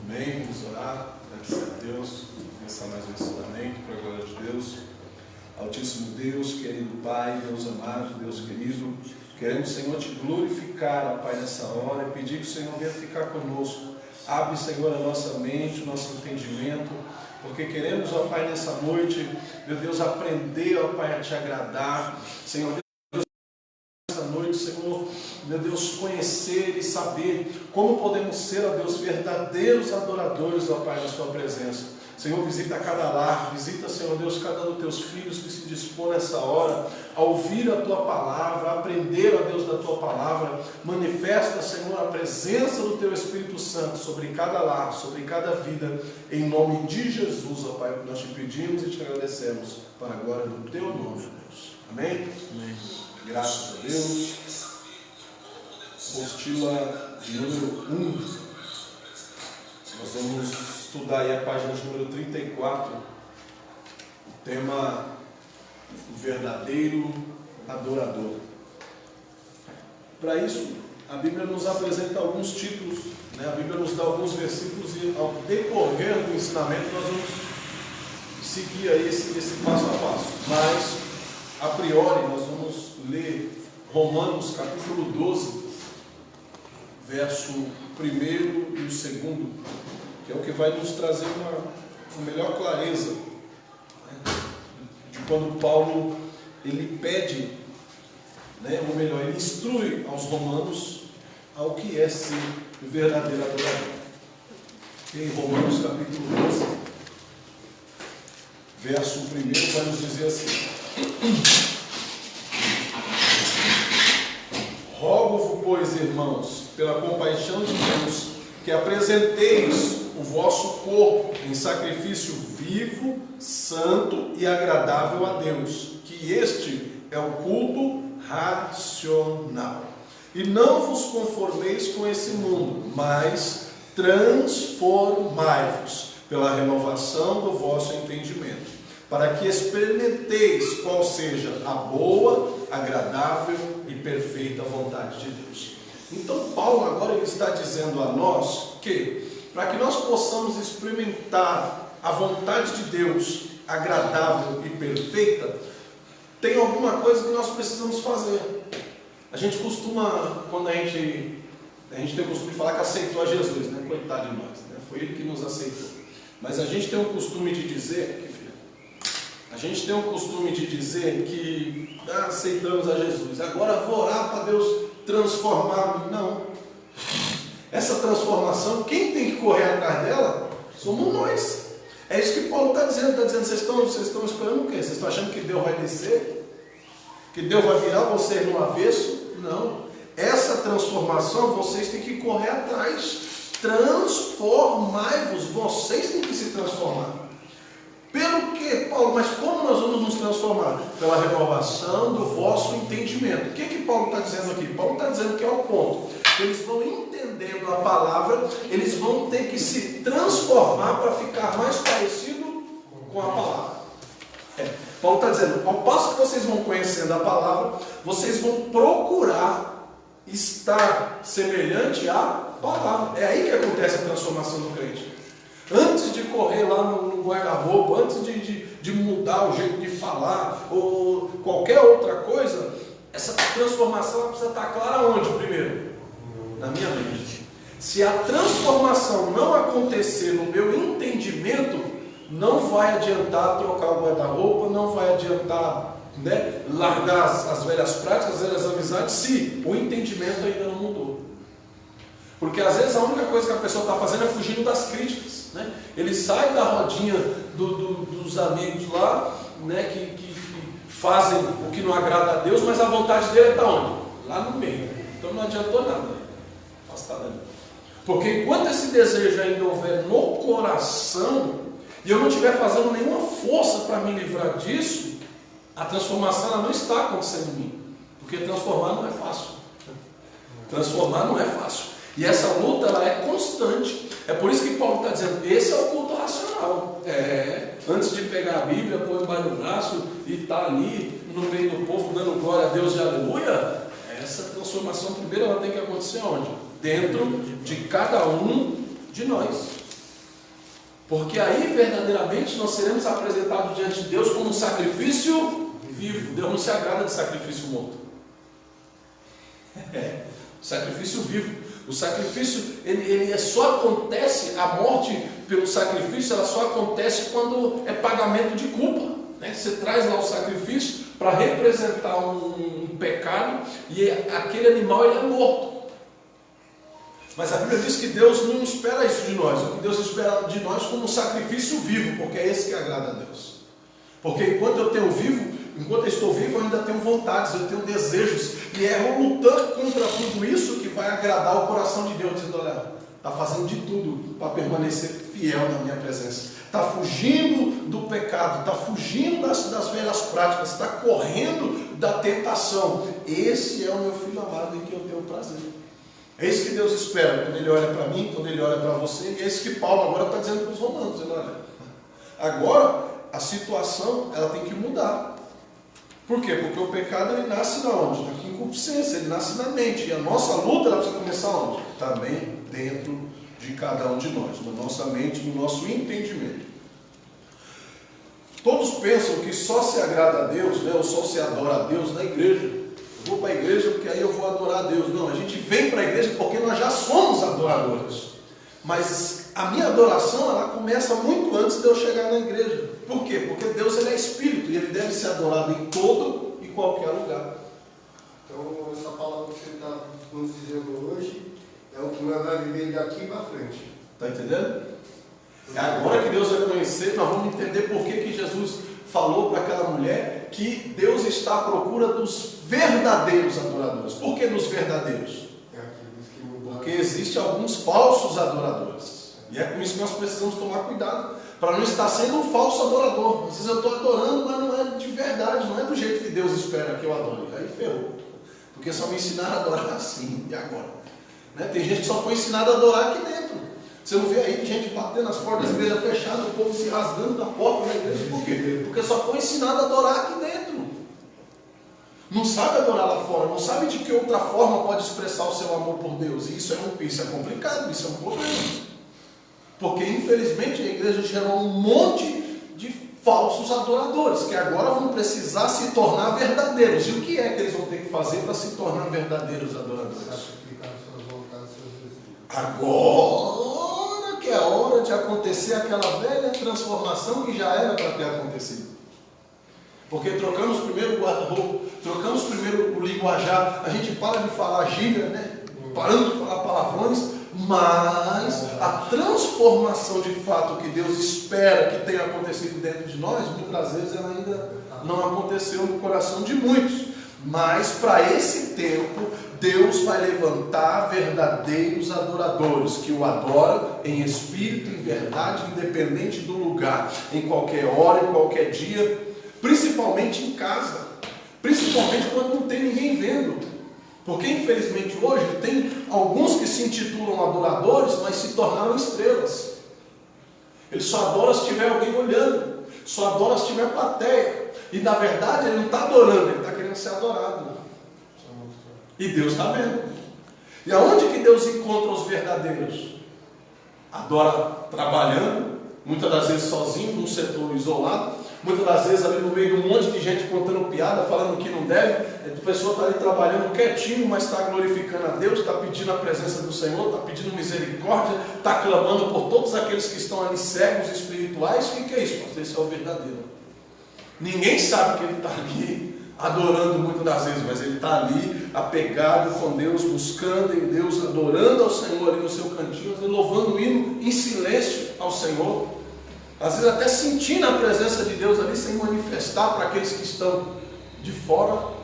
Amém. Vamos orar. Agradecer a Deus. Começar mais um ensinamento para a glória de Deus. Altíssimo Deus, querido Pai, Deus amado, Deus querido, queremos, Senhor, te glorificar, ó Pai, nessa hora e pedir que o Senhor venha ficar conosco. Abre, Senhor, a nossa mente, o nosso entendimento, porque queremos, ó Pai, nessa noite, meu Deus, aprender, ó Pai, a te agradar. Senhor, nessa noite, Senhor, meu Deus, conhecer e saber como podemos ser, ó Deus, verdadeiros adoradores, ó Pai, na sua presença. Senhor, visita cada lar, visita, Senhor Deus, cada um dos teus filhos que se dispõe nessa hora a ouvir a tua palavra, a aprender, ó Deus, da tua palavra. Manifesta, Senhor, a presença do teu Espírito Santo sobre cada lar, sobre cada vida, em nome de Jesus, ó Pai, nós te pedimos e te agradecemos para a glória do teu nome, Deus. Amém? Amém. Graças a Deus. Apostila de número 1. Nós vamos estudar aí a página de número 34, o tema o verdadeiro adorador. Para isso, a Bíblia nos apresenta alguns títulos, né? A Bíblia nos dá alguns versículos e ao decorrer do ensinamento nós vamos seguir aí esse passo a passo. Mas, a priori, nós vamos ler Romanos capítulo 12, verso 1 e o 2, que é o que vai nos trazer uma melhor clareza, né, de quando Paulo ele pede, né, ou melhor, ele instrui aos romanos ao que é ser o verdadeiro adorador. Em Romanos capítulo 12, verso 1 vai nos dizer assim: rogo-vos, pois, irmãos, pela compaixão de Deus, que apresenteis o vosso corpo em sacrifício vivo, santo e agradável a Deus, que este é o culto racional. E não vos conformeis com esse mundo, mas transformai-vos pela renovação do vosso entendimento, para que experimenteis qual seja a boa, agradável e perfeita vontade de Deus. Então Paulo agora ele está dizendo a nós que, para que nós possamos experimentar a vontade de Deus agradável e perfeita, tem alguma coisa que nós precisamos fazer. A gente costuma, quando a gente tem o costume de falar que aceitou a Jesus, né? Coitado de nós, né? Foi Ele que nos aceitou. Mas a gente tem o costume de dizer, que aceitamos a Jesus, agora vou orar para Deus transformar-me. Não. Essa transformação, quem tem que correr atrás dela somos nós. É isso que Paulo está dizendo. Vocês estão esperando o quê? Vocês estão achando que Deus vai descer? Que Deus vai virar vocês no avesso? Não. Essa transformação vocês têm que correr atrás. Transformai-vos. Vocês têm que se transformar. Pelo que, Paulo? Mas como nós vamos nos transformar? Pela renovação do vosso entendimento. O que Paulo está dizendo aqui? Paulo está dizendo que é o ponto. Eles vão entendendo a palavra, eles vão ter que se transformar para ficar mais parecido com a palavra. Paulo está dizendo, ao passo que vocês vão conhecendo a palavra, vocês vão procurar estar semelhante à palavra. É aí que acontece a transformação do crente. Antes de correr lá no guarda-roupa, antes de mudar o jeito de falar, ou qualquer outra coisa, essa transformação precisa estar clara onde primeiro? Na minha mente. Se a transformação não acontecer no meu entendimento, não vai adiantar trocar o guarda-roupa, não vai adiantar, né, largar as velhas práticas, as velhas amizades, se o entendimento ainda não mudou. Porque às vezes a única coisa que a pessoa está fazendo é fugindo das críticas, né? Ele sai da rodinha dos amigos lá, né, que fazem o que não agrada a Deus, mas a vontade dele está onde? Lá no meio. Então não adiantou nada. Porque enquanto esse desejo ainda houver no coração, e eu não estiver fazendo nenhuma força para me livrar disso, a transformação ela não está acontecendo em mim. Porque transformar não é fácil. Transformar não é fácil. E essa luta ela é constante. É por isso que Paulo está dizendo, esse é o culto racional. Antes de pegar a Bíblia, pôr embaixo do braço e estar ali no meio do povo dando glória a Deus e aleluia, essa transformação primeiro ela tem que acontecer onde? Dentro de cada um de nós. Porque aí verdadeiramente nós seremos apresentados diante de Deus como um sacrifício vivo. Deus não se agrada de sacrifício morto. Sacrifício vivo. O sacrifício, ele só acontece, a morte pelo sacrifício, ela só acontece quando é pagamento de culpa. Né? Você traz lá o sacrifício para representar um pecado e aquele animal ele é morto. Mas a Bíblia diz que Deus não espera isso de nós. O que Deus espera de nós como um sacrifício vivo, porque é esse que agrada a Deus. Porque enquanto eu estou vivo, eu ainda tenho vontades, eu tenho desejos. E é lutar contra tudo isso que vai agradar o coração de Deus, dizendo, olha, está fazendo de tudo para permanecer fiel na minha presença. Está fugindo do pecado, está fugindo das velhas práticas, está correndo da tentação. Esse é o meu filho amado em que eu tenho prazer. É isso que Deus espera quando Ele olha para mim, quando Ele olha para você. E é isso que Paulo agora está dizendo para os romanos, dizendo, olha, agora a situação ela tem que mudar. Por quê? Porque o pecado ele nasce na onde? Na concupiscência, ele nasce na mente. E a nossa luta ela precisa começar onde? Também dentro de cada um de nós, na nossa mente, no nosso entendimento. Todos pensam que só se agrada a Deus, né, ou só se adora a Deus na igreja. Eu vou para a igreja porque aí eu vou adorar a Deus. Não, a gente vem para a igreja porque nós já somos adoradores. Mas a minha adoração ela começa muito antes de eu chegar na igreja. Por quê? Porque Deus ele é Espírito e Ele deve ser adorado em todo e qualquer lugar. Então essa palavra que você está nos dizendo hoje é o que nós vamos viver daqui para frente. Está entendendo? É agora que Deus vai conhecer, nós vamos entender por que Jesus falou para aquela mulher que Deus está à procura dos verdadeiros adoradores. Por que dos verdadeiros? Porque existem alguns falsos adoradores. E é com isso que nós precisamos tomar cuidado, para não estar sendo um falso adorador. Às vezes eu estou adorando, mas não é de verdade, não é do jeito que Deus espera que eu adore. Aí ferrou. Porque só me ensinaram a adorar assim, e agora? Né? Tem gente que só foi ensinada a adorar aqui dentro. Você não vê aí gente batendo nas portas da igreja fechadas, o povo se rasgando na porta da igreja. Por quê? Porque só foi ensinado a adorar aqui dentro. Não sabe adorar lá fora, não sabe de que outra forma pode expressar o seu amor por Deus. E isso é complicado, isso é um problema. Porque infelizmente a igreja gerou um monte de falsos adoradores, que agora vão precisar se tornar verdadeiros. E o que é que eles vão ter que fazer para se tornar verdadeiros adoradores? Agora que é a hora de acontecer aquela velha transformação que já era para ter acontecido. Porque trocamos primeiro o guarda-roupa, trocamos primeiro o linguajar, a gente para de falar gíria, né? Paramos de falar palavrões, mas a transformação de fato que Deus espera que tenha acontecido dentro de nós, muitas vezes ela ainda não aconteceu no coração de muitos. Mas para esse tempo, Deus vai levantar verdadeiros adoradores, que o adoram em espírito e em verdade, independente do lugar, em qualquer hora, em qualquer dia, principalmente em casa, principalmente quando não tem ninguém vendo. Porque infelizmente hoje tem alguns que se intitulam adoradores, mas se tornaram estrelas. Ele só adora se tiver alguém olhando, só adora se tiver plateia. E na verdade ele não está adorando, ele está querendo ser adorado. E Deus está vendo. E aonde que Deus encontra os verdadeiros? Adora trabalhando, muitas das vezes sozinho, num setor isolado, muitas das vezes ali no meio de um monte de gente contando piada, falando que não deve. A pessoa está ali trabalhando quietinho, mas está glorificando a Deus, está pedindo a presença do Senhor, está pedindo misericórdia, está clamando por todos aqueles que estão ali cegos espirituais. O que é isso? Esse é o verdadeiro. Ninguém sabe que ele está ali adorando muitas das vezes, mas ele está ali apegado com Deus, buscando em Deus, adorando ao Senhor ali no seu cantinho, louvando o hino em silêncio ao Senhor. Às vezes até sentindo a presença de Deus ali, sem manifestar para aqueles que estão de fora.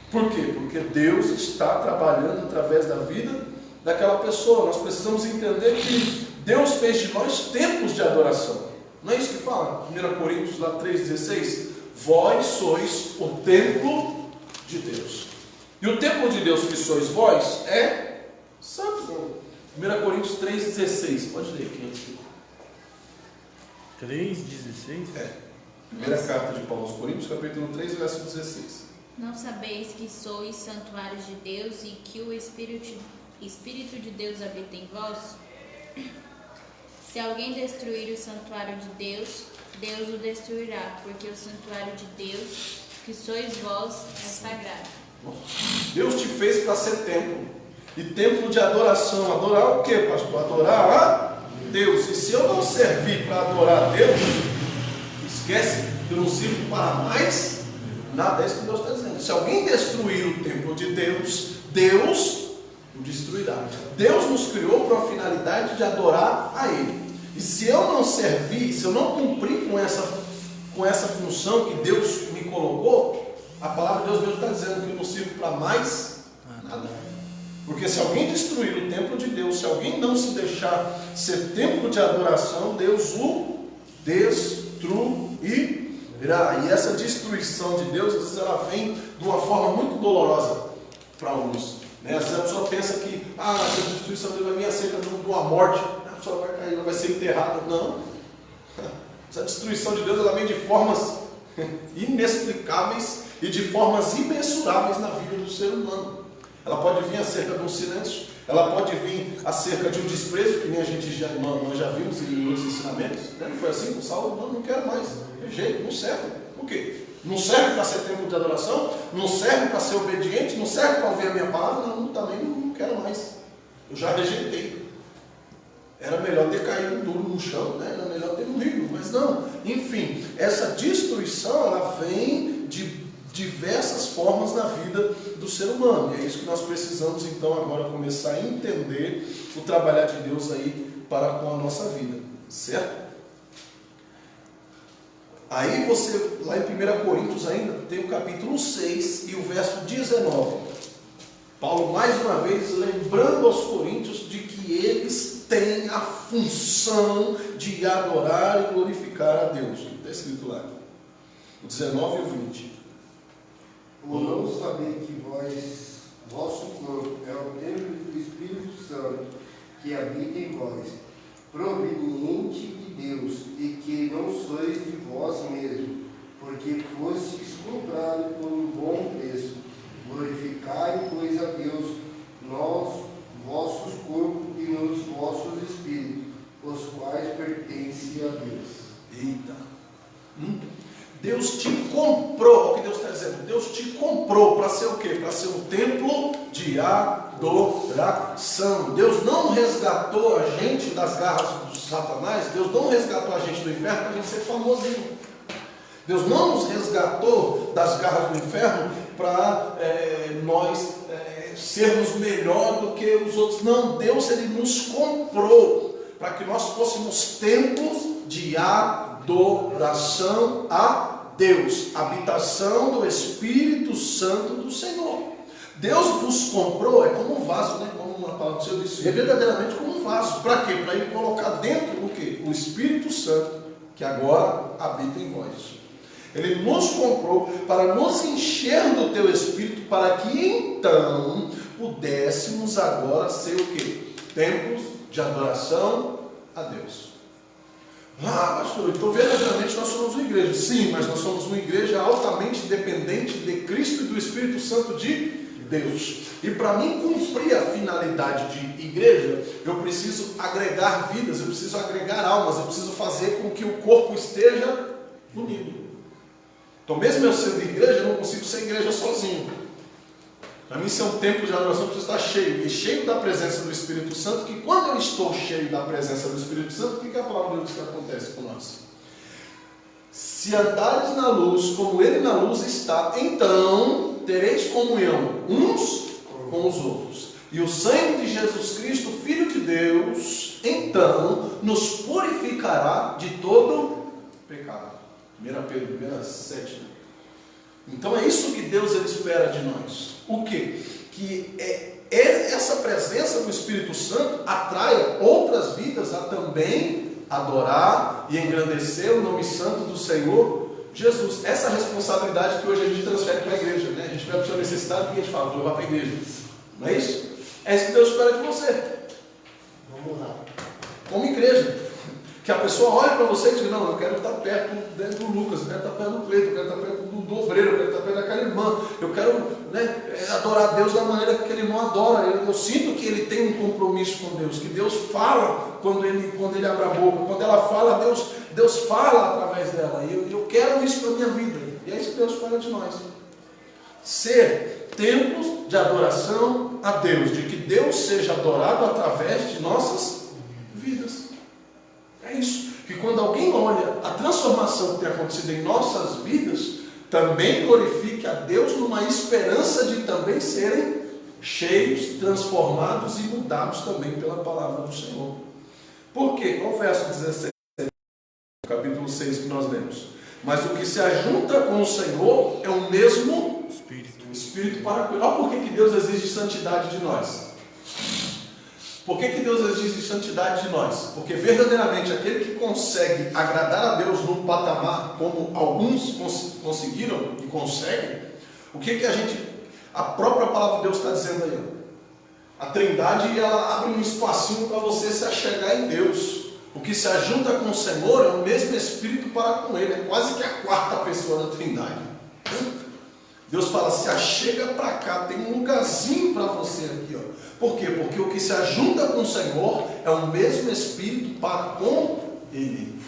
Por quê? Porque Deus está trabalhando através da vida daquela pessoa. Nós precisamos entender que Deus fez de nós templos de adoração. Não é isso que fala? 1 Coríntios 3,16. Vós sois o templo de Deus. E o templo de Deus que sois vós é santo. 1 Coríntios 3,16. Pode ler aqui. 3,16? Primeira carta de Paulo aos Coríntios, capítulo 3, verso 16. Não sabeis que sois santuários de Deus e que o Espírito de Deus habita em vós? Se alguém destruir o santuário de Deus, Deus o destruirá, porque o santuário de Deus, que sois vós, é sagrado. Deus te fez para ser templo. E templo de adoração. Adorar o quê, pastor? Adorar a Deus. E se eu não servir para adorar a Deus, esquece que eu não sirvo para mais nada. É isso que Deus está dizendo. Se alguém destruir o templo de Deus, Deus o destruirá. Deus nos criou para a finalidade de adorar a Ele. E se eu não servir, se eu não cumprir com essa função que Deus me colocou, a palavra de Deus mesmo está dizendo que eu não sirvo para mais nada. Porque se alguém destruir o templo de Deus, se alguém não se deixar ser templo de adoração, Deus o destruirá. E essa destruição de Deus, às vezes ela vem de uma forma muito dolorosa para alguns. Às vezes a pessoa pensa que essa destruição de Deus vai vir acerca de uma morte, a pessoa vai cair, ela vai ser enterrada. Não. Essa destruição de Deus ela vem de formas inexplicáveis e de formas imensuráveis na vida do ser humano. Ela pode vir acerca de um silêncio, ela pode vir acerca de um desprezo, que nem nós já vimos em outros ensinamentos. Não foi assim com Saulo? Não quero mais, rejeito, não serve. Por quê? Não serve para ser templo de adoração, não serve para ser obediente, não serve para ouvir a minha palavra, também não quero mais. Eu já rejeitei. Era melhor ter caído duro no chão, era melhor ter morrido, mas não. Enfim, essa destruição ela vem de diversas formas na vida do ser humano. E é isso que nós precisamos então agora começar a entender o trabalhar de Deus aí para com a nossa vida, certo? Aí você, lá em 1 Coríntios ainda, tem o capítulo 6 e o verso 19. Paulo mais uma vez lembrando aos coríntios de que eles têm a função de adorar e glorificar a Deus. Está escrito lá, o 19 e o 20. Ou não saber que vosso corpo é o templo do Espírito Santo que habita em vós, proveniente de Deus, e que não sois de vós mesmos, porque fostes comprados por um bom preço. Glorificai, pois, a Deus nos vossos corpos e nos vossos espíritos, os quais pertencem a Deus. Eita! Deus te comprou, o que Deus está dizendo? Deus te comprou para ser o quê? Para ser um templo de adoração. Deus não resgatou a gente das garras do Satanás, Deus não resgatou a gente do inferno para a gente ser famosinho. Deus não nos resgatou das garras do inferno para nós sermos melhor do que os outros. Não, Deus ele nos comprou para que nós fôssemos templos de adoração a Deus, habitação do Espírito Santo do Senhor. Deus vos comprou, é como um vaso, como uma palavra do Senhor disse, é verdadeiramente como um vaso. Para quê? Para ele colocar dentro o quê? O Espírito Santo, que agora habita em vós. Ele nos comprou para nos encher do teu Espírito, para que então pudéssemos agora ser o quê? Templos de adoração a Deus. Pastor, então verdadeiramente nós somos uma igreja. Sim, mas nós somos uma igreja altamente dependente de Cristo e do Espírito Santo de Deus. E para mim cumprir a finalidade de igreja, eu preciso agregar vidas, eu preciso agregar almas, eu preciso fazer com que o corpo esteja unido. Então mesmo eu sendo igreja, eu não consigo ser igreja sozinho. Para mim ser um templo de adoração, eu preciso estar cheio, e cheio da presença do Espírito Santo, que quando eu estou cheio da presença do Espírito Santo, o que a palavra de Deus que acontece com nós? Se andares na luz, como Ele na luz está, então tereis comunhão uns com os outros. E o sangue de Jesus Cristo, Filho de Deus, então nos purificará de todo pecado. 1 Pedro 1,7. Então é isso que Deus ele espera de nós. O quê? Que essa presença do Espírito Santo atraia outras vidas a também adorar e engrandecer o nome santo do Senhor Jesus. Essa responsabilidade que hoje a gente transfere para a igreja, A gente vai para a sua necessidade e a gente fala, vou levar para a igreja. Não é isso? É isso que Deus espera de você. Vamos lá. Como igreja. Que a pessoa olhe para você e diga, não, eu quero estar perto do Lucas, eu quero estar perto do Cleiton, eu quero estar perto do obreiro, eu quero estar perto daquela irmã, eu quero adorar a Deus da maneira que aquele irmão adora. Eu sinto que ele tem um compromisso com Deus, que Deus fala quando ele abre a boca, quando ela fala, Deus fala através dela, e eu quero isso para a minha vida, e é isso que Deus espera de nós. Ser templos de adoração a Deus, de que Deus seja adorado através de nossas vidas. É isso, que quando alguém olha a transformação que tem acontecido em nossas vidas, também glorifique a Deus numa esperança de também serem cheios, transformados e mudados também pela palavra do Senhor. Por quê? Olha o verso 16, capítulo 6 que nós lemos. Mas o que se ajunta com o Senhor é o mesmo Espírito para cuidar. Olha por que Deus exige santidade de nós. Por que Deus exige santidade de nós? Porque verdadeiramente aquele que consegue agradar a Deus num patamar, como alguns conseguiram e conseguem, o que a própria palavra de Deus está dizendo aí? A Trindade, ela abre um espacinho para você se achegar em Deus. O que se ajunta com o Senhor é o mesmo Espírito para com Ele, é quase que a quarta pessoa da Trindade. Deus fala, se achega para cá, tem um lugarzinho para você aqui, ó. Por quê? Porque o que se ajunta com o Senhor é o mesmo Espírito para com Ele.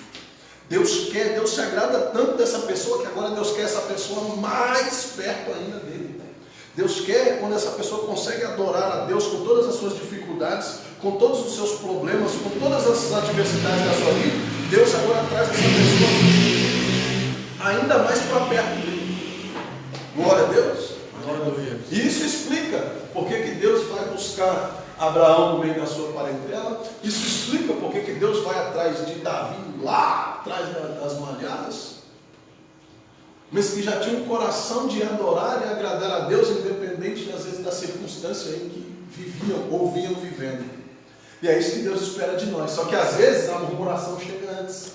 Deus se agrada tanto dessa pessoa, que agora Deus quer essa pessoa mais perto ainda dele. Deus quer quando essa pessoa consegue adorar a Deus com todas as suas dificuldades, com todos os seus problemas, com todas as adversidades da sua vida. Deus agora traz essa pessoa ainda mais para perto dele. Glória a Deus. Aleluia. E isso explica por que Deus vai buscar Abraão no meio da sua parentela. Isso explica por que Deus vai atrás de Davi lá atrás das malhadas. Mas que já tinha um coração de adorar e agradar a Deus, independente às vezes da circunstância em que viviam ou vinham vivendo. E é isso que Deus espera de nós. Só que às vezes a murmuração chega antes.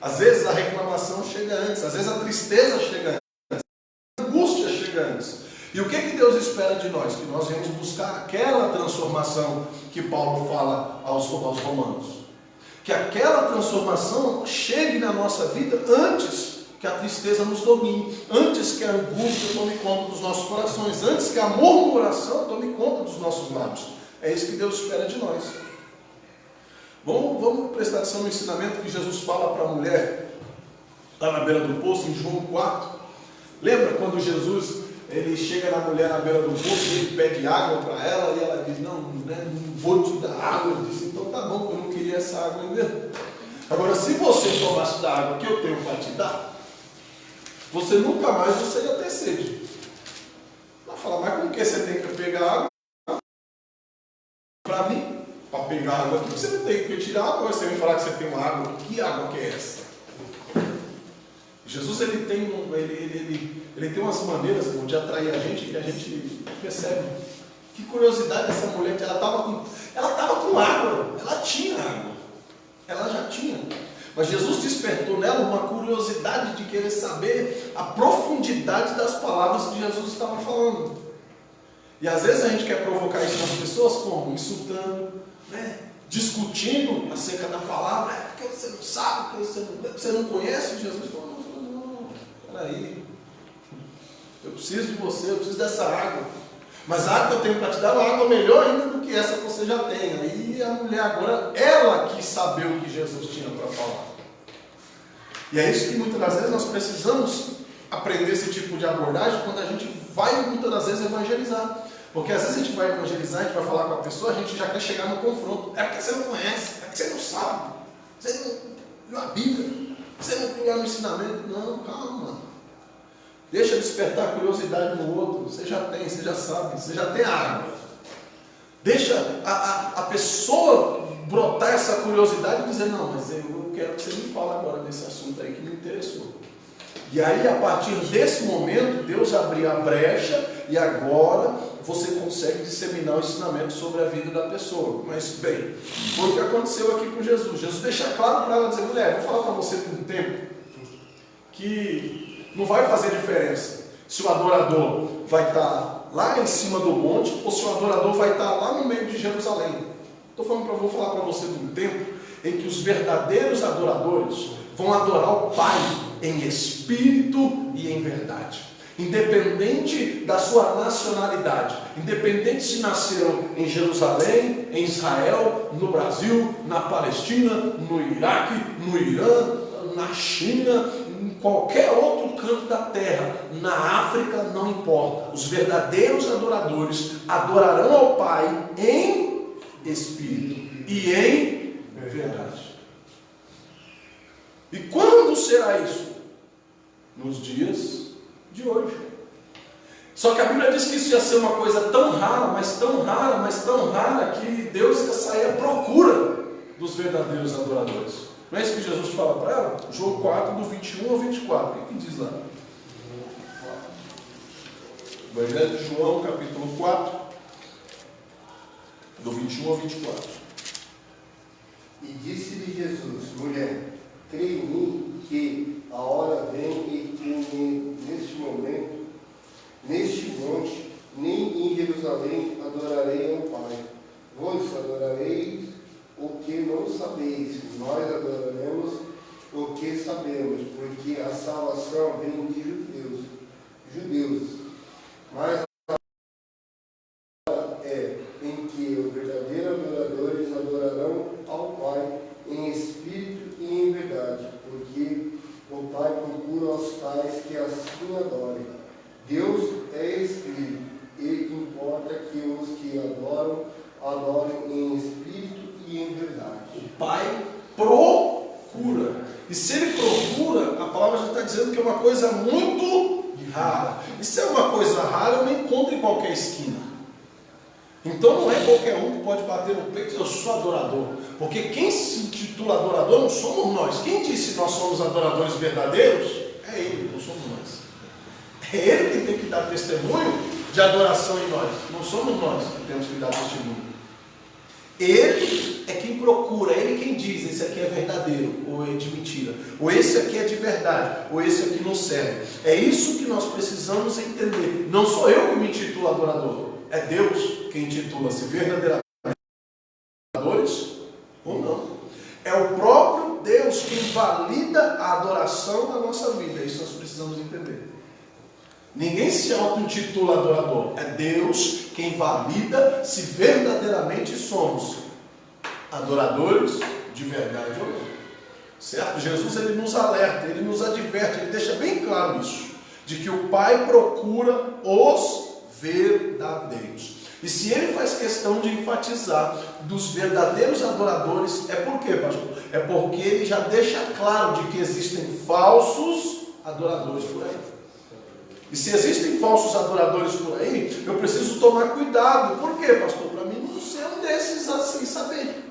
Às vezes a reclamação chega antes. Às vezes a tristeza chega antes. A angústia chega antes. E o que Deus espera de nós? Que nós venhamos buscar aquela transformação que Paulo fala aos romanos. Que aquela transformação chegue na nossa vida antes que a tristeza nos domine, antes que a angústia tome conta dos nossos corações, antes que a murmuração tome conta dos nossos lábios. É isso que Deus espera de nós. Vamos prestar atenção no ensinamento que Jesus fala para a mulher lá na beira do poço, em João 4. Lembra quando Jesus ele chega na mulher na beira do poço e ele pede água para ela e ela diz, não vou te dar água. Ele diz, então tá bom, eu não queria essa água ainda. Agora, se você tomasse da água que eu tenho para te dar, você nunca mais você ia ter sede. Vai falar, mas por que você tem que pegar água? Para mim, para pegar água aqui, você não tem que tirar água. Você vem falar que você tem uma água, que água que é essa? Jesus ele tem umas maneiras de atrair a gente que a gente percebe. Que curiosidade dessa mulher, que ela estava com água, ela tinha água, ela já tinha. Mas Jesus despertou nela uma curiosidade de querer saber a profundidade das palavras que Jesus estava falando. E às vezes a gente quer provocar isso nas pessoas como? Insultando, discutindo acerca da palavra. Porque você não sabe, porque você não conhece. Jesus falou, não, peraí. Eu preciso de você, eu preciso dessa água. Mas a água que eu tenho para te dar é uma água melhor ainda do que essa que você já tem. Aí a mulher agora, ela quis saber o que Jesus tinha para falar. E é isso que muitas das vezes nós precisamos aprender esse tipo de abordagem quando a gente vai muitas das vezes evangelizar. Porque às vezes a gente vai evangelizar, a gente vai falar com a pessoa, a gente já quer chegar no confronto. É porque você não conhece, é porque você não sabe, você não viu a Bíblia, você não tem lá no ensinamento. Não, calma. Deixa despertar a curiosidade no outro. Você já tem, você já sabe, você já tem água. Deixa a pessoa brotar essa curiosidade e dizer, não, mas eu quero que você me fale agora desse assunto aí que me interessou. E aí, a partir desse momento, Deus abriu a brecha e agora você consegue disseminar o ensinamento sobre a vida da pessoa. Mas, bem, foi o que aconteceu aqui com Jesus. Jesus deixa claro para ela dizer, mulher, vou falar para você por um tempo que não vai fazer diferença se o adorador vai estar lá em cima do monte ou se o adorador vai estar lá no meio de Jerusalém. Vou falar para você de um tempo em que os os verdadeiros adoradores vão adorar o Pai em espírito e em verdade. Independente da sua nacionalidade, independente se nasceram em Jerusalém, em Israel, no Brasil, na Palestina, no Iraque, no Irã, na China, em qualquer outro canto da terra, na África, não importa. Os verdadeiros adoradores adorarão ao Pai em espírito e em verdade. E quando será isso? Nos dias de hoje. Só que a Bíblia diz que isso ia ser uma coisa tão rara, mas tão rara, mas tão rara, que Deus ia sair à procura dos verdadeiros adoradores. Não é isso que Jesus fala para ela? João 4, do 21 ao 24. O que diz lá? Evangelho de João, capítulo 4, do 21 ao 24. E disse-lhe Jesus: mulher, creia em mim que a hora vem e que neste momento, neste monte, nem em Jerusalém adorarei ao Pai. Vós adorareis o que não sabeis, nós adoraremos o que sabemos, porque a salvação vem de judeus. Mas a hora é em que os verdadeiros adoradores adorarão ao Pai em espírito e em verdade, porque o Pai procura os tais que assim adorem. Deus é espírito, e importa que os que adoram, adorem em espírito e em verdade. O Pai procura. E se Ele procura, a palavra já está dizendo que é uma coisa muito rara. E se é uma coisa rara, eu não encontro em qualquer esquina. Então não é qualquer um que pode bater no peito e dizer: eu sou adorador. Porque quem se intitula adorador não somos nós. Quem disse que nós somos adoradores verdadeiros é Ele, não somos nós. É Ele que tem que dar testemunho de adoração em nós. Não somos nós que temos que dar testemunho. Ele é quem procura, é Ele quem diz: esse aqui é verdadeiro, ou é de mentira, ou esse aqui é de verdade, ou esse aqui não serve. É isso que nós precisamos entender. Não sou eu que me intitulo adorador, é Deus quem intitula-se verdadeiramente adoradores ou não. É o próprio Deus quem valida a adoração na nossa vida. É isso que nós precisamos entender. Ninguém se auto-intitula adorador. É Deus quem valida se verdadeiramente somos adoradores de verdade ou não. Certo? Jesus, ele nos alerta, ele nos adverte, ele deixa bem claro isso, de que o Pai procura os verdadeiros. E se ele faz questão de enfatizar dos verdadeiros adoradores, é por quê, pastor? É porque ele já deixa claro de que existem falsos adoradores por aí. E se existem falsos adoradores por aí, eu preciso tomar cuidado. Por quê, pastor? Para mim não ser um desses assim saber.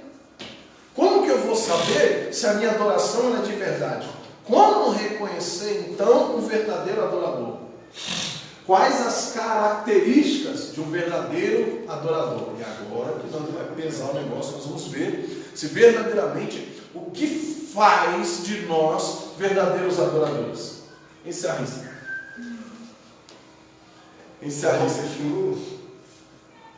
Como que eu vou saber se a minha adoração é de verdade? Como reconhecer então um verdadeiro adorador? Quais as características de um verdadeiro adorador? E agora que nós vai pesar o negócio, nós vamos ver se verdadeiramente o que faz de nós verdadeiros adoradores. Encerra isso.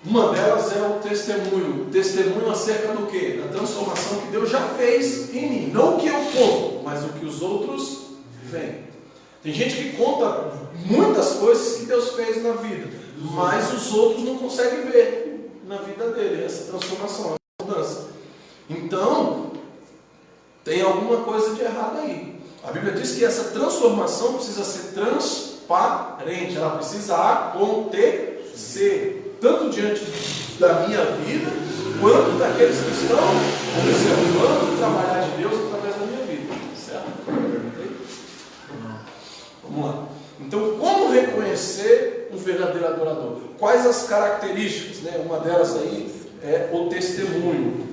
Uma delas é o testemunho. Testemunho acerca do quê? Da transformação que Deus já fez em mim. Não o que eu conto, mas o que os outros veem. Tem gente que conta muitas coisas que Deus fez na vida, mas os outros não conseguem ver na vida dele essa transformação, essa mudança. Então, tem alguma coisa de errado aí. A Bíblia diz que essa transformação precisa ser transparente, ela precisa acontecer, tanto diante da minha vida, quanto daqueles que estão observando o trabalhar de Deus através da minha vida. Certo? Perguntei? Vamos lá. Então, como reconhecer um verdadeiro adorador? Quais as características? Né? Uma delas aí é o testemunho.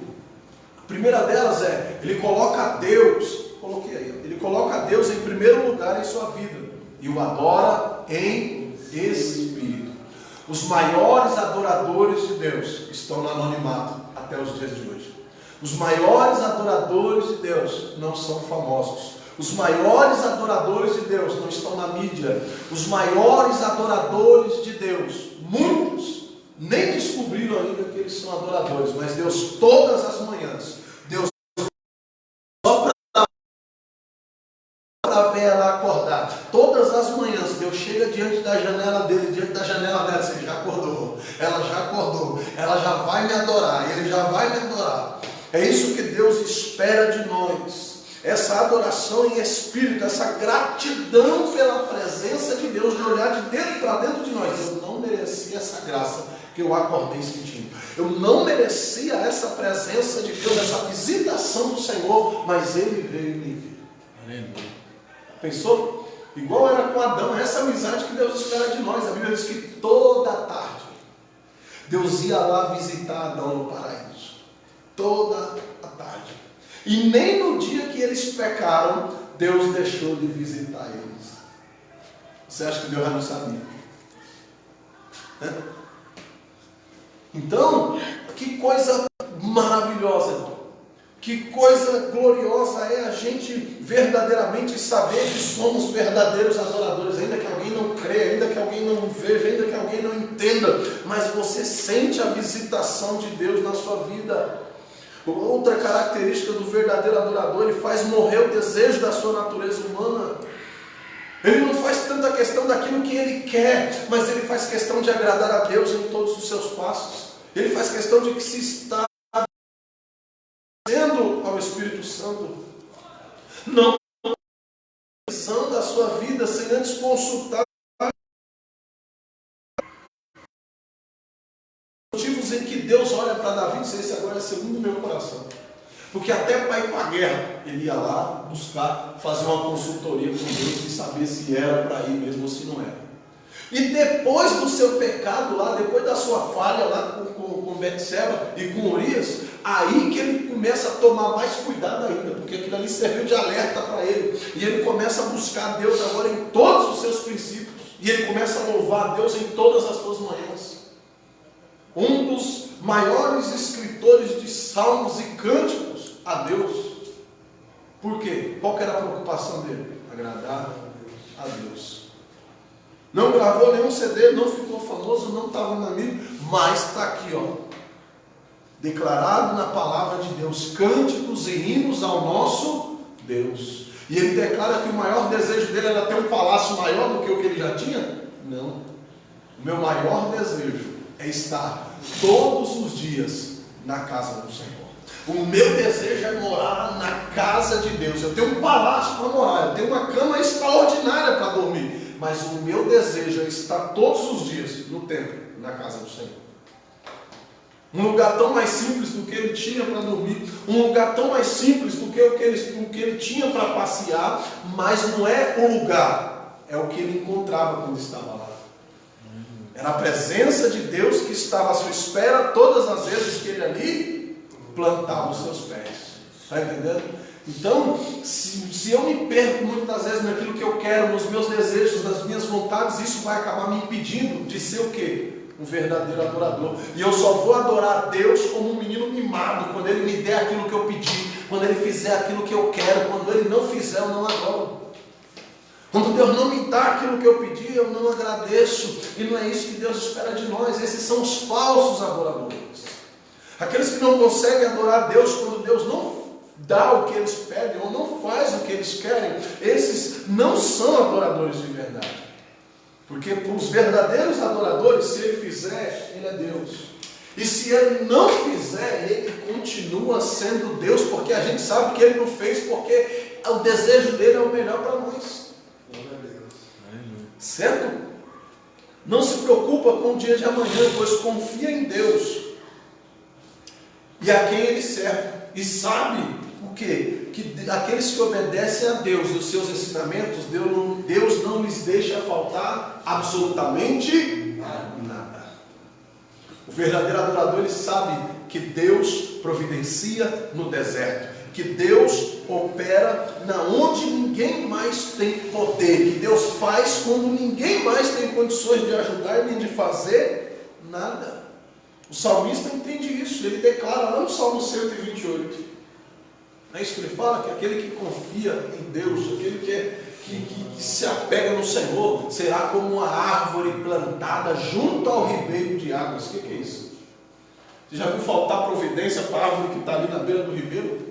A primeira delas é, ele coloca Deus, coloquei aí, ele coloca Deus em primeiro lugar em sua vida e o adora em espírito. Os maiores adoradores de Deus estão no anonimato até os dias de hoje. Os maiores adoradores de Deus não são famosos. Os maiores adoradores de Deus não estão na mídia. Os maiores adoradores de Deus, muitos, nem descobriram ainda que eles são adoradores, mas Deus todas as manhãs das manhãs, Deus chega diante da janela dele, diante da janela dela, você já acordou, ela já vai me adorar, ele já vai me adorar. É isso que Deus espera de nós. Essa adoração em espírito, essa gratidão pela presença de Deus, de olhar de dentro para dentro de nós. Eu não merecia essa graça que eu acordei sentindo. Eu não merecia essa presença de Deus, essa visitação do Senhor, mas Ele veio me ver. Pensou? Igual era com Adão, essa amizade que Deus espera de nós. A Bíblia diz que toda tarde Deus ia lá visitar Adão no paraíso. Toda a tarde. E nem no dia que eles pecaram, Deus deixou de visitar eles. Você acha que Deus já não sabia? Então, que coisa maravilhosa, irmão. Que coisa gloriosa é a gente verdadeiramente saber que somos verdadeiros adoradores, ainda que alguém não creia, ainda que alguém não veja, ainda que alguém não entenda, mas você sente a visitação de Deus na sua vida. Outra característica do verdadeiro adorador, ele faz morrer o desejo da sua natureza humana. Ele não faz tanta questão daquilo que ele quer, mas ele faz questão de agradar a Deus em todos os seus passos. Ele faz questão de que se está sendo ao Espírito Santo, não pensando a sua vida sem antes consultar motivos em que Deus olha para Davi e diz: esse agora é segundo o meu coração. Porque até para ir para a guerra, ele ia lá buscar, fazer uma consultoria com Deus e saber se era para ir mesmo ou se não era. E depois do seu pecado lá, depois da sua falha lá com Betseba e com Urias, aí que ele começa a tomar mais cuidado ainda, porque aquilo ali serviu de alerta para ele. E ele começa a buscar Deus agora em todos os seus princípios. E ele começa a louvar a Deus em todas as suas manhãs. Um dos maiores escritores de salmos e cânticos a Deus. Por quê? Qual que era a preocupação dele? Agradar a Deus. Não gravou nenhum CD, não ficou famoso, não estava na mídia, mas está aqui, ó, declarado na palavra de Deus, cânticos e hinos ao nosso Deus. E ele declara que o maior desejo dele era ter um palácio maior do que o que ele já tinha? Não. O meu maior desejo é estar todos os dias na casa do Senhor. O meu desejo é morar na casa de Deus. Eu tenho um palácio para morar, eu tenho uma cama extraordinária para dormir, mas o meu desejo é estar todos os dias no templo, na casa do Senhor. Um lugar tão mais simples do que ele tinha para dormir, um lugar tão mais simples do que o que ele tinha para passear, mas não é o lugar, é o que ele encontrava quando estava lá. Era a presença de Deus que estava à sua espera todas as vezes que ele ali plantava os seus pés. Está entendendo? Então, se eu me perco muitas vezes naquilo que eu quero, nos meus desejos, nas minhas vontades, isso vai acabar me impedindo de ser o quê? Um verdadeiro adorador. E eu só vou adorar a Deus como um menino mimado, quando Ele me der aquilo que eu pedi, quando Ele fizer aquilo que eu quero, quando Ele não fizer, eu não adoro. Quando Deus não me dá aquilo que eu pedi, eu não agradeço. E não é isso que Deus espera de nós. Esses são os falsos adoradores. Aqueles que não conseguem adorar a Deus quando Deus não dá o que eles pedem ou não faz o que eles querem, esses não são adoradores de verdade. Porque para os verdadeiros adoradores, se ele fizer, ele é Deus. E se ele não fizer, ele continua sendo Deus, porque a gente sabe que ele não fez, porque o desejo dele é o melhor para nós. Certo? Não se preocupa com o dia de amanhã, pois confia em Deus e a quem ele serve. E sabe o quê? Que aqueles que obedecem a Deus e os seus ensinamentos, Deus não lhes deixa faltar absolutamente nada. O verdadeiro adorador, ele sabe que Deus providencia no deserto, que Deus opera na onde ninguém mais tem poder, que Deus faz quando ninguém mais tem condições de ajudar nem de fazer nada. O salmista entende isso, ele declara lá no Salmo 128. É isso que ele fala, que aquele que confia em Deus, aquele que se apega no Senhor, será como uma árvore plantada junto ao ribeiro de águas. O que é isso? Você já viu faltar providência para a árvore que está ali na beira do ribeiro?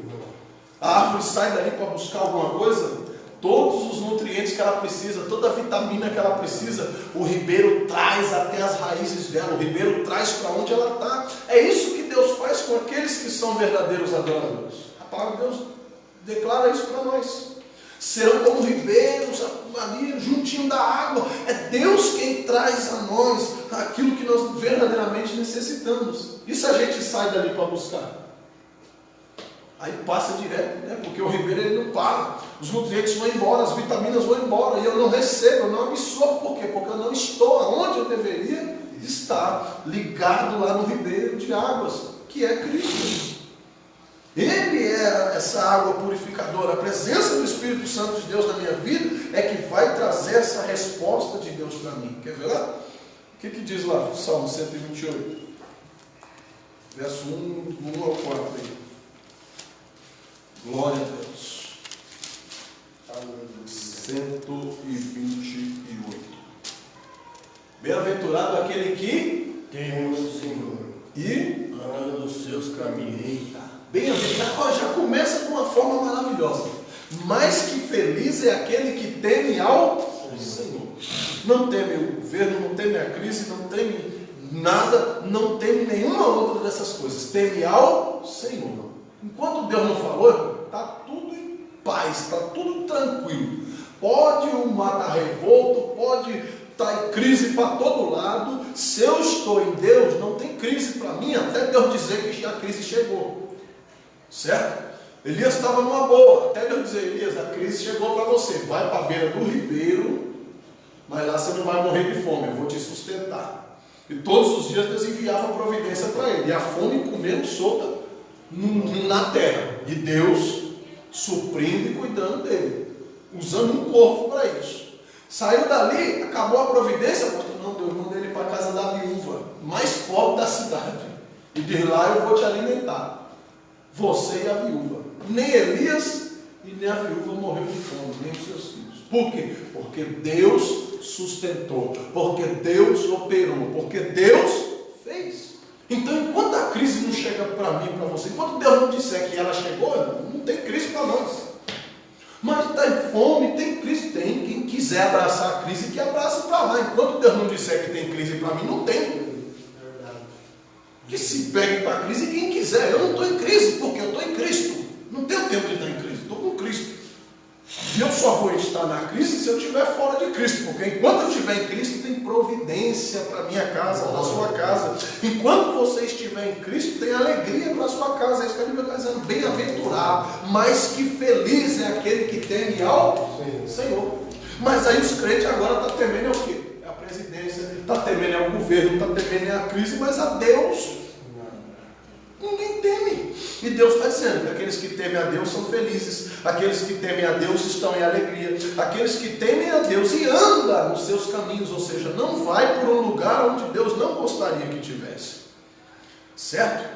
A árvore sai dali para buscar alguma coisa? todos os nutrientes que ela precisa, toda a vitamina que ela precisa, o ribeiro traz até as raízes dela, o ribeiro traz para onde ela está. É isso que Deus faz com aqueles que são verdadeiros adoradores. A palavra de Deus declara isso para nós. Serão como ribeiros ali juntinho da água. É Deus quem traz a nós aquilo que nós verdadeiramente necessitamos. E se a gente sai dali para buscar? Aí passa direto, né? Porque o ribeiro ele não para. Os nutrientes vão embora, as vitaminas vão embora. E eu não recebo, eu não absorvo. Por quê? Porque eu não estou onde eu deveria estar, ligado lá no ribeiro de águas, que é Cristo. Ele é essa água purificadora. A presença do Espírito Santo de Deus na minha vida é que vai trazer essa resposta de Deus para mim. Quer ver lá? O que diz lá? Salmo 128, verso 1 ao 4 aí. Glória a Deus. 128. Bem-aventurado aquele que tem o Senhor e anda nos seus caminhos. Bem-aventurado, já começa de uma forma maravilhosa. Mais que feliz é aquele que teme ao Senhor. Não teme o governo, não teme a crise, não teme nada, não teme nenhuma outra dessas coisas. Teme ao Senhor. Enquanto Deus não falou, está tudo em paz, está tudo tranquilo. Pode o mar estar revolto, pode estar em crise para todo lado. Se eu estou em Deus, não tem crise para mim, até Deus dizer que a crise chegou. Certo? Elias estava numa boa, até Deus dizer: Elias, a crise chegou para você. Vai para a beira do ribeiro, mas lá você não vai morrer de fome, eu vou te sustentar. E todos os dias Deus enviava providência para ele. E a fome comendo solta na terra. E Deus suprindo e cuidando dele, usando um corpo para isso. Saiu dali, acabou a providência, não, Deus mandou ele para a casa da viúva mais pobre da cidade. E de lá eu vou te alimentar, você e a viúva. Nem Elias e nem a viúva morreu de fome, nem os seus filhos. Por quê? Porque Deus sustentou, porque Deus operou, porque Deus fez. Então, enquanto a crise não chega para mim e para você, enquanto Deus não disser que ela chegou, não tem crise para nós. Mas tem fome, tem crise, tem. Quem quiser abraçar a crise, que abraça para lá. Enquanto Deus não disser que tem crise para mim, não tem. Que se pegue para a crise quem quiser. Eu não estou em crise, porque eu estou em Cristo. Não tenho tempo de estar em crise, estou com Cristo. E eu só vou estar na crise se eu estiver fora de Cristo, porque enquanto eu estiver em Cristo, tem providência para a minha casa, para a sua casa. Enquanto você estiver em Cristo, tem alegria para a sua casa. É isso que a Bíblia está dizendo: bem-aventurado, mas que feliz é aquele que teme ao Senhor. Mas aí os crentes agora estão temendo o quê? A presidência, está temendo ao governo, está temendo a crise, mas a Deus ninguém teme. E Deus está dizendo que aqueles que temem a Deus são felizes, aqueles que temem a Deus estão em alegria, aqueles que temem a Deus e andam nos seus caminhos, ou seja, não vai por um lugar onde Deus não gostaria que tivesse. Certo?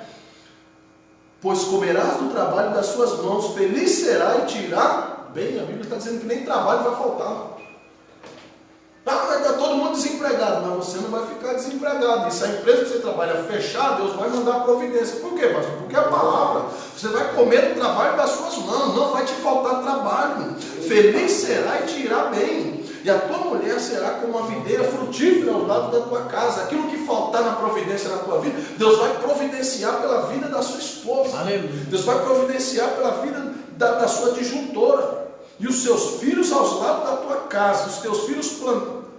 Pois comerás do trabalho das suas mãos, feliz será e te irá bem. A Bíblia está dizendo que nem trabalho vai faltar. Vai estar todo mundo desempregado, mas você não vai ficar desempregado. E se a empresa que você trabalha fechar, Deus vai mandar a providência. Por quê, pastor? Porque a palavra, você vai comer do trabalho das suas mãos, não vai te faltar trabalho. Feliz será e te irá bem. E a tua mulher será como uma videira frutífera ao lado da tua casa. Aquilo que faltar na providência na tua vida, Deus vai providenciar pela vida da sua esposa. Aleluia. Deus vai providenciar pela vida da sua disjuntora. E os seus filhos aos lados da tua casa, os teus filhos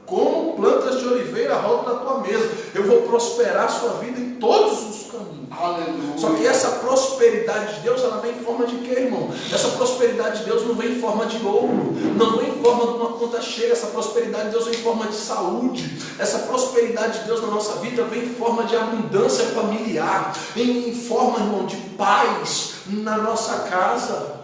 como plantas de oliveira à volta da tua mesa. Eu vou prosperar a sua vida em todos os caminhos. Aleluia. Só que essa prosperidade de Deus, ela vem em forma de quê, irmão? Essa prosperidade de Deus não vem em forma de ouro, não vem em forma de uma conta cheia. Essa prosperidade de Deus vem em forma de saúde. Essa prosperidade de Deus na nossa vida vem em forma de abundância familiar, em forma, irmão, de paz na nossa casa.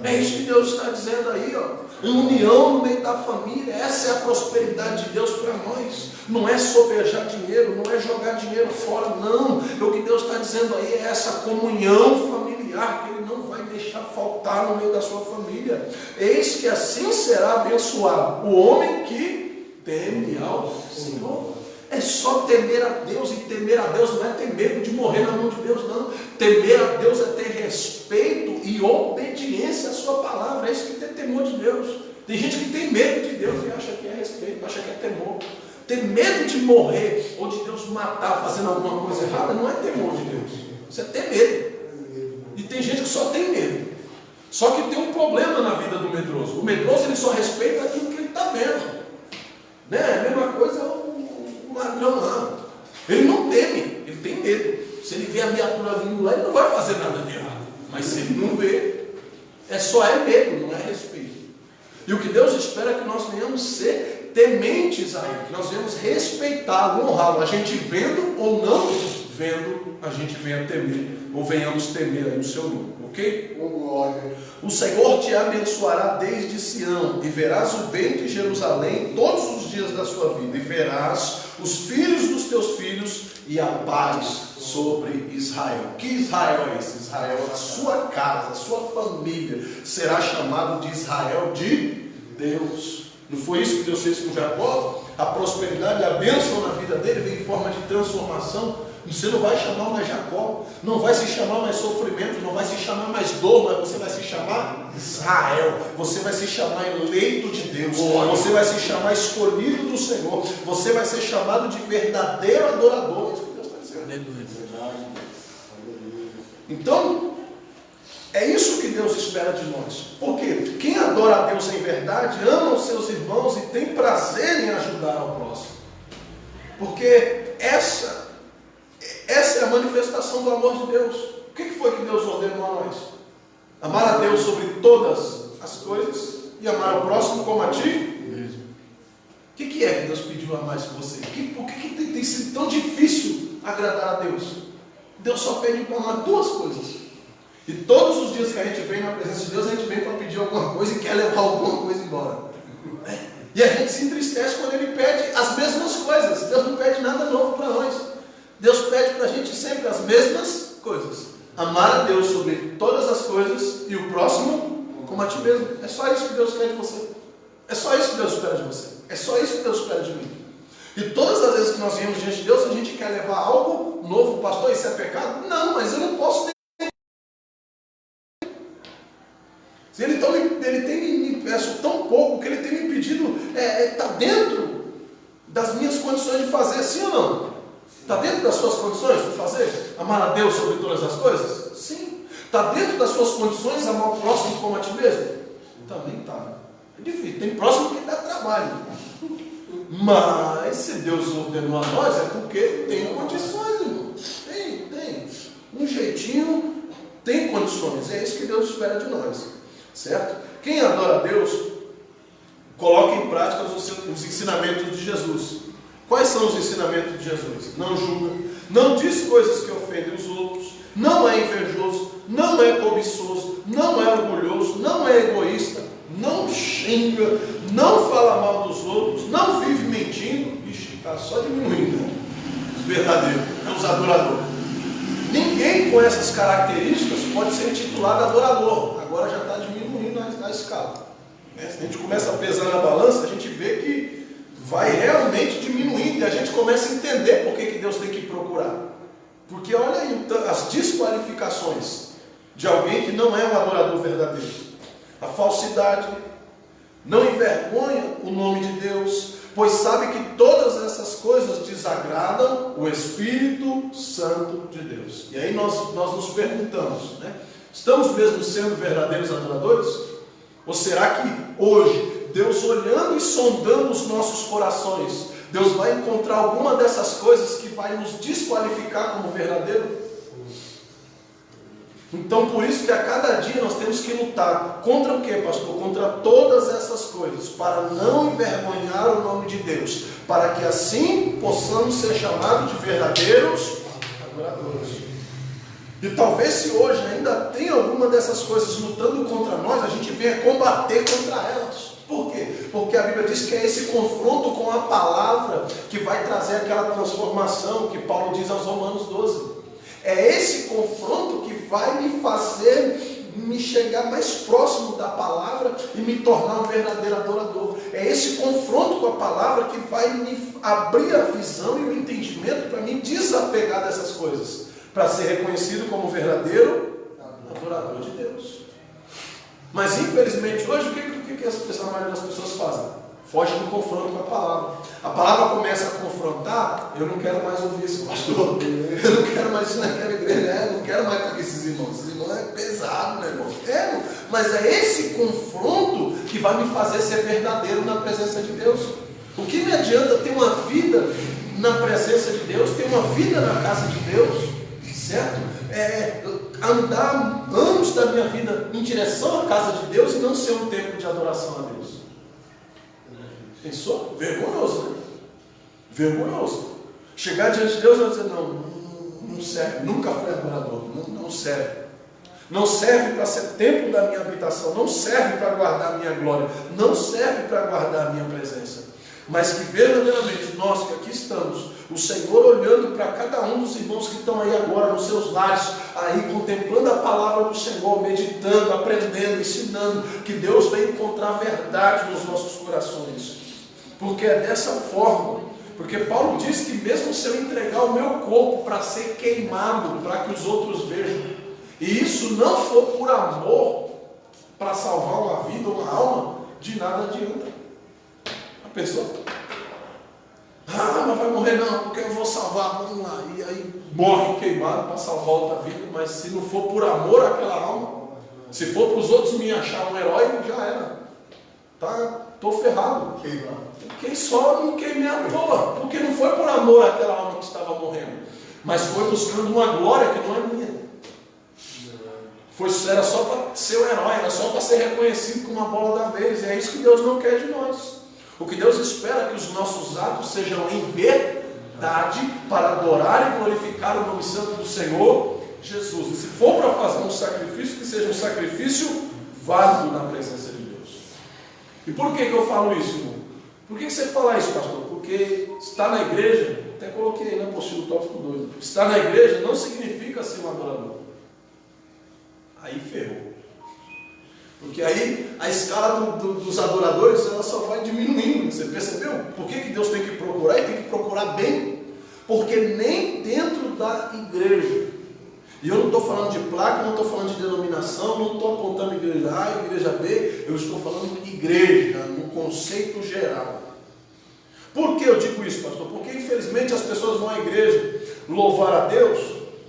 É isso que Deus está dizendo aí, ó. União no meio da família. Essa é a prosperidade de Deus para nós. Não é sobejar dinheiro, não é jogar dinheiro fora, não. O que Deus está dizendo aí é essa comunhão familiar, que Ele não vai deixar faltar no meio da sua família. Eis que assim será abençoado o homem que teme ao Senhor. É só temer a Deus, e temer a Deus não é ter medo de morrer na mão de Deus, não. Temer a Deus é ter respeito e obediência à sua palavra. É isso que é ter temor de Deus. Tem gente que tem medo de Deus e acha que é respeito, acha que é temor. Ter medo de morrer ou de Deus matar fazendo alguma coisa errada não é temor de Deus. Isso é ter medo. E tem gente que só tem medo. Só que tem um problema na vida do medroso. O medroso ele só respeita aquilo que ele está vendo. Né? A mesma coisa é o ladrão lá. Ele não teme, ele tem medo. Se ele vê a viatura vindo lá, ele não vai fazer nada de errado. Mas se ele não vê, só é medo, não é respeito. E o que Deus espera é que nós venhamos ser tementes a Ele, que nós venhamos respeitá-lo, honrá-lo, a gente vendo ou não vendo, a gente venha temer, ou venhamos temer aí o seu nome, ok? O Senhor te abençoará desde Sião, e verás o bem de Jerusalém todos os dias da sua vida, e verás os filhos dos teus filhos, e a paz sobre Israel. Que Israel é esse? Israel, a sua casa, a sua família, será chamado de Israel de Deus. Não foi isso que Deus fez com Jacó? A prosperidade, a bênção na vida dele vem em forma de transformação. Você não vai chamar mais Jacó, não vai se chamar mais sofrimento, não vai se chamar mais dor, mas você vai se chamar Israel, você vai se chamar eleito de Deus, você vai se chamar escolhido do Senhor, você vai ser chamado de verdadeiro adorador. É isso que Deus está dizendo. Então, é isso que Deus espera de nós. Porque quem adora a Deus em verdade, ama os seus irmãos e tem prazer em ajudar ao próximo. Porque essa é a manifestação do amor de Deus. O que foi que Deus ordenou a nós? Amar a Deus sobre todas as coisas e amar ao próximo como a ti mesmo. O que é que Deus pediu a mais que você? Por que tem sido tão difícil agradar a Deus? Deus só pede para nós duas coisas. E todos os dias que a gente vem na presença de Deus, a gente vem para pedir alguma coisa e quer levar alguma coisa embora. E a gente se entristece quando Ele pede as mesmas coisas. Deus não pede nada novo para nós. Deus pede para a gente sempre as mesmas coisas. Amar a Deus sobre todas as coisas e o próximo como a ti mesmo. É só isso que Deus quer de você. É só isso que Deus espera de você. É só isso que Deus espera de mim. E todas as vezes que nós viemos diante de Deus, a gente quer levar algo novo. Pastor, isso é pecado? Não, mas eu não posso. Se Ele tem me peço tão pouco, que Ele tem me pedido está dentro das minhas condições de fazer, sim ou não? Está dentro das suas condições de fazer? Amar a Deus sobre todas as coisas? Sim. Está dentro das suas condições amar o próximo como a ti mesmo? Também está. É difícil. Tem próximo que dá trabalho. Mas se Deus ordenou a nós, é porque tem condições, irmão. Tem. Um jeitinho, tem condições. É isso que Deus espera de nós. Certo? Quem adora a Deus, coloca em prática os ensinamentos de Jesus. Quais são os ensinamentos de Jesus? Não julga, não diz coisas que ofendem os outros, não é invejoso, não é cobiçoso, não é orgulhoso, não é egoísta, não xinga, não fala mal dos outros, não vive mentindo. Ixi, está só diminuindo, né? Os verdadeiros, os adoradores. Ninguém com essas características pode ser intitulado adorador. Agora já está diminuindo a escala. Se a gente começa a pesar na balança, a gente vê que vai realmente diminuindo e a gente começa a entender por que Deus tem que procurar. Porque olha aí as desqualificações de alguém que não é um adorador verdadeiro. A falsidade, não envergonha o nome de Deus, pois sabe que todas essas coisas desagradam o Espírito Santo de Deus. E aí nós nos perguntamos, né? Estamos mesmo sendo verdadeiros adoradores? Ou será que hoje, Deus olhando e sondando os nossos corações, Deus vai encontrar alguma dessas coisas que vai nos desqualificar como verdadeiro? Então, por isso que a cada dia nós temos que lutar. Contra o que, pastor? Contra todas essas coisas, para não envergonhar o nome de Deus, para que assim possamos ser chamados de verdadeiros adoradores. E talvez se hoje ainda tem alguma dessas coisas lutando contra nós, a gente venha combater contra elas. Por quê? Porque a Bíblia diz que é esse confronto com a palavra que vai trazer aquela transformação que Paulo diz aos Romanos 12. É esse confronto que vai me fazer me chegar mais próximo da palavra e me tornar um verdadeiro adorador. É esse confronto com a palavra que vai me abrir a visão e o entendimento para me desapegar dessas coisas, para ser reconhecido como verdadeiro adorador de Deus. Mas infelizmente hoje o que a maioria das pessoas fazem? Foge do confronto com a palavra. A palavra começa a confrontar, eu não quero mais ouvir esse pastor, eu não quero mais ir naquela igreja, eu não quero mais estar com esses irmãos. Esses irmãos é pesado, né, irmão? Mas é esse confronto que vai me fazer ser verdadeiro na presença de Deus. O que me adianta ter uma vida na presença de Deus, ter uma vida na casa de Deus, certo? Andar anos da minha vida em direção à casa de Deus e não ser um templo de adoração a Deus. Pensou? Vergonhoso, né? Vergonhoso. Chegar diante de Deus e dizer, não serve, nunca foi adorador, não serve. Não serve para ser templo da minha habitação, não serve para guardar a minha glória, não serve para guardar a minha presença. Mas que verdadeiramente nós que aqui estamos, o Senhor olhando para cada um dos irmãos que estão aí agora nos seus lares, aí contemplando a palavra do Senhor, meditando, aprendendo, ensinando, que Deus venha encontrar verdade nos nossos corações. Porque é dessa forma, porque Paulo diz que mesmo se eu entregar o meu corpo para ser queimado, para que os outros vejam, e isso não for por amor, para salvar uma vida, uma alma, de nada adianta. A pessoa, mas vai morrer não, porque eu vou salvar, vamos lá, e aí morre queimado para salvar outra vida, mas se não for por amor àquela alma, se for para os outros me achar um herói, já era, estou ferrado. Quem só me queimei à toa, porque não foi por amor àquela alma que estava morrendo, mas foi buscando uma glória que não é minha. Era só para ser o herói, era só para ser reconhecido como a bola da vez. E é isso que Deus não quer de nós. O que Deus espera é que os nossos atos sejam em verdade para adorar e glorificar o nome santo do Senhor Jesus. E se for para fazer um sacrifício, que seja um sacrifício válido na presença de Deus. E por que eu falo isso, irmão? Por que você fala isso, pastor? Porque estar na igreja, até coloquei aí na apostila tópico 2, estar na igreja não significa ser um adorador. Aí ferrou. Porque aí a escala dos adoradores ela só vai diminuindo. Você percebeu? Por que Deus tem que procurar? E tem que procurar bem. Porque nem dentro da igreja. E eu não estou falando de placa, não estou falando de denominação, não estou apontando igreja A, igreja B. Eu estou falando de igreja, no conceito geral. Por que eu digo isso, pastor? Porque infelizmente as pessoas vão à igreja louvar a Deus,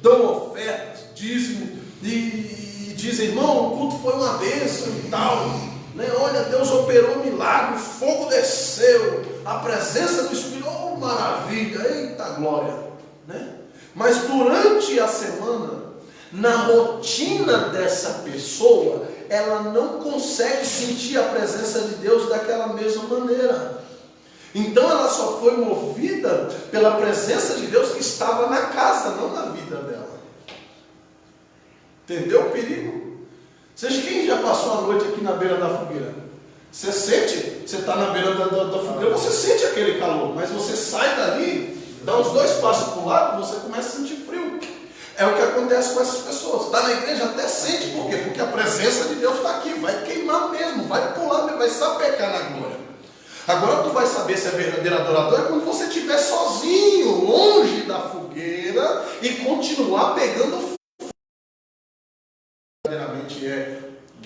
dão ofertas, dízimo e dizem, irmão, o culto foi uma bênção e tal, né? Olha, Deus operou um milagre, o fogo desceu, a presença do Espírito, oh maravilha, eita glória, né? Mas durante a semana, na rotina dessa pessoa, ela não consegue sentir a presença de Deus daquela mesma maneira. Então ela só foi movida pela presença de Deus que estava na casa, não na vida dela. Entendeu o perigo? Seja quem já passou a noite aqui na beira da fogueira, você sente, você está na beira da fogueira, você sente aquele calor, mas você sai dali, dá uns 2 passos para o lado, você começa a sentir frio. É o que acontece com essas pessoas. Está na igreja até sente, por quê? Porque a presença de Deus está aqui, vai queimar mesmo, vai pular, vai sapecar na glória. Agora tu vai saber se é verdadeiro adorador é quando você estiver sozinho, longe da fogueira e continuar pegando fogo. Verdadeiramente é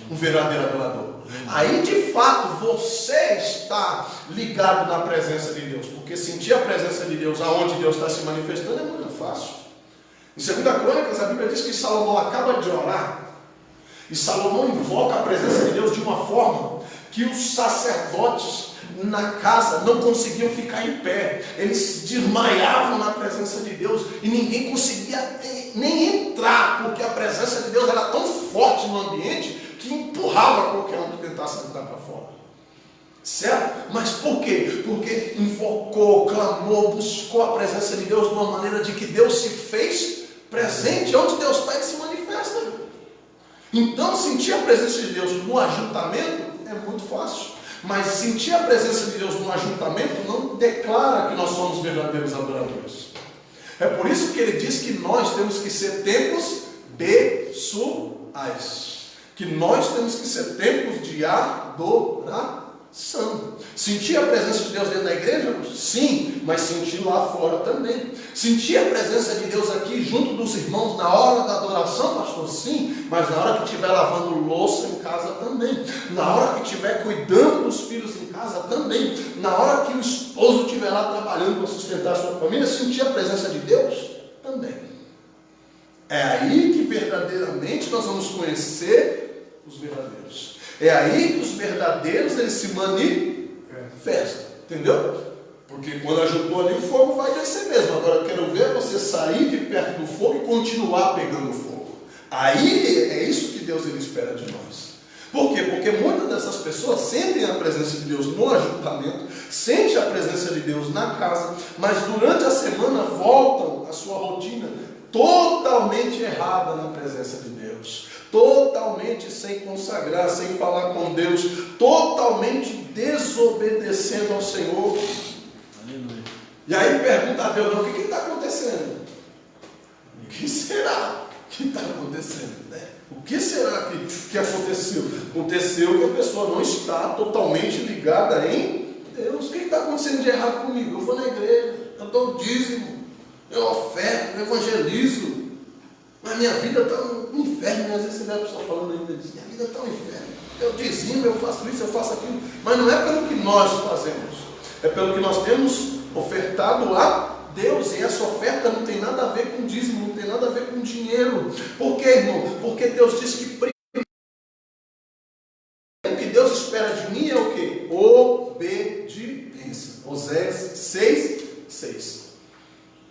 um verdadeiro adorador. Aí de fato você está ligado na presença de Deus, porque sentir a presença de Deus aonde Deus está se manifestando é muito fácil. Em 2 Crônicas a Bíblia diz que Salomão acaba de orar e Salomão invoca a presença de Deus de uma forma que os sacerdotes na casa não conseguiam ficar em pé, eles desmaiavam na presença de Deus e ninguém conseguia nem entrar, porque a presença de Deus era tão forte no ambiente que empurrava qualquer um que tentasse entrar para fora, certo? Mas por quê? Porque invocou, clamou, buscou a presença de Deus de uma maneira de que Deus se fez presente, onde Deus está, ele se manifesta. Então sentir a presença de Deus no ajuntamento é muito fácil. Mas sentir a presença de Deus no ajuntamento não declara que nós somos verdadeiros adoradores. É por isso que ele diz que nós temos que ser templos pessoais. Que nós temos que ser templos de adoração. Sentir a presença de Deus dentro da igreja? Sim, mas sentir lá fora também. Sentir a presença de Deus aqui junto dos irmãos na hora da adoração, pastor? Sim, mas na hora que estiver lavando louça em casa também. Na hora que estiver cuidando dos filhos em casa também. Na hora que o esposo estiver lá trabalhando para sustentar a sua família, sentir a presença de Deus também. É aí que verdadeiramente nós vamos conhecer os verdadeiros. É aí que os verdadeiros eles se manifestam, entendeu? Porque quando ajudou ali o fogo vai descer mesmo. Agora eu quero ver você sair de perto do fogo e continuar pegando fogo. Aí é isso que Deus ele espera de nós. Por quê? Porque muitas dessas pessoas sentem a presença de Deus no ajuntamento, sentem a presença de Deus na casa, mas durante a semana voltam à sua rotina totalmente errada na presença de Deus. Totalmente sem consagrar, sem falar com Deus, totalmente desobedecendo ao Senhor. Aleluia. E aí pergunta a Deus, o que está acontecendo? O que será que está acontecendo? Né? O que será que aconteceu? Aconteceu que a pessoa não está totalmente ligada em Deus. O que está acontecendo de errado comigo? Eu vou na igreja, eu dou o dízimo, eu oferto, eu evangelizo. Mas minha vida está um inferno. Às vezes você vê a pessoa falando ainda disso, minha vida está um inferno. Eu dizimo, eu faço isso, eu faço aquilo. Mas não é pelo que nós fazemos. É pelo que nós temos ofertado a Deus. E essa oferta não tem nada a ver com dízimo, não tem nada a ver com dinheiro. Por quê, irmão? Porque Deus diz que o que Deus espera de mim é o quê? Obediência. Oséias 6:6.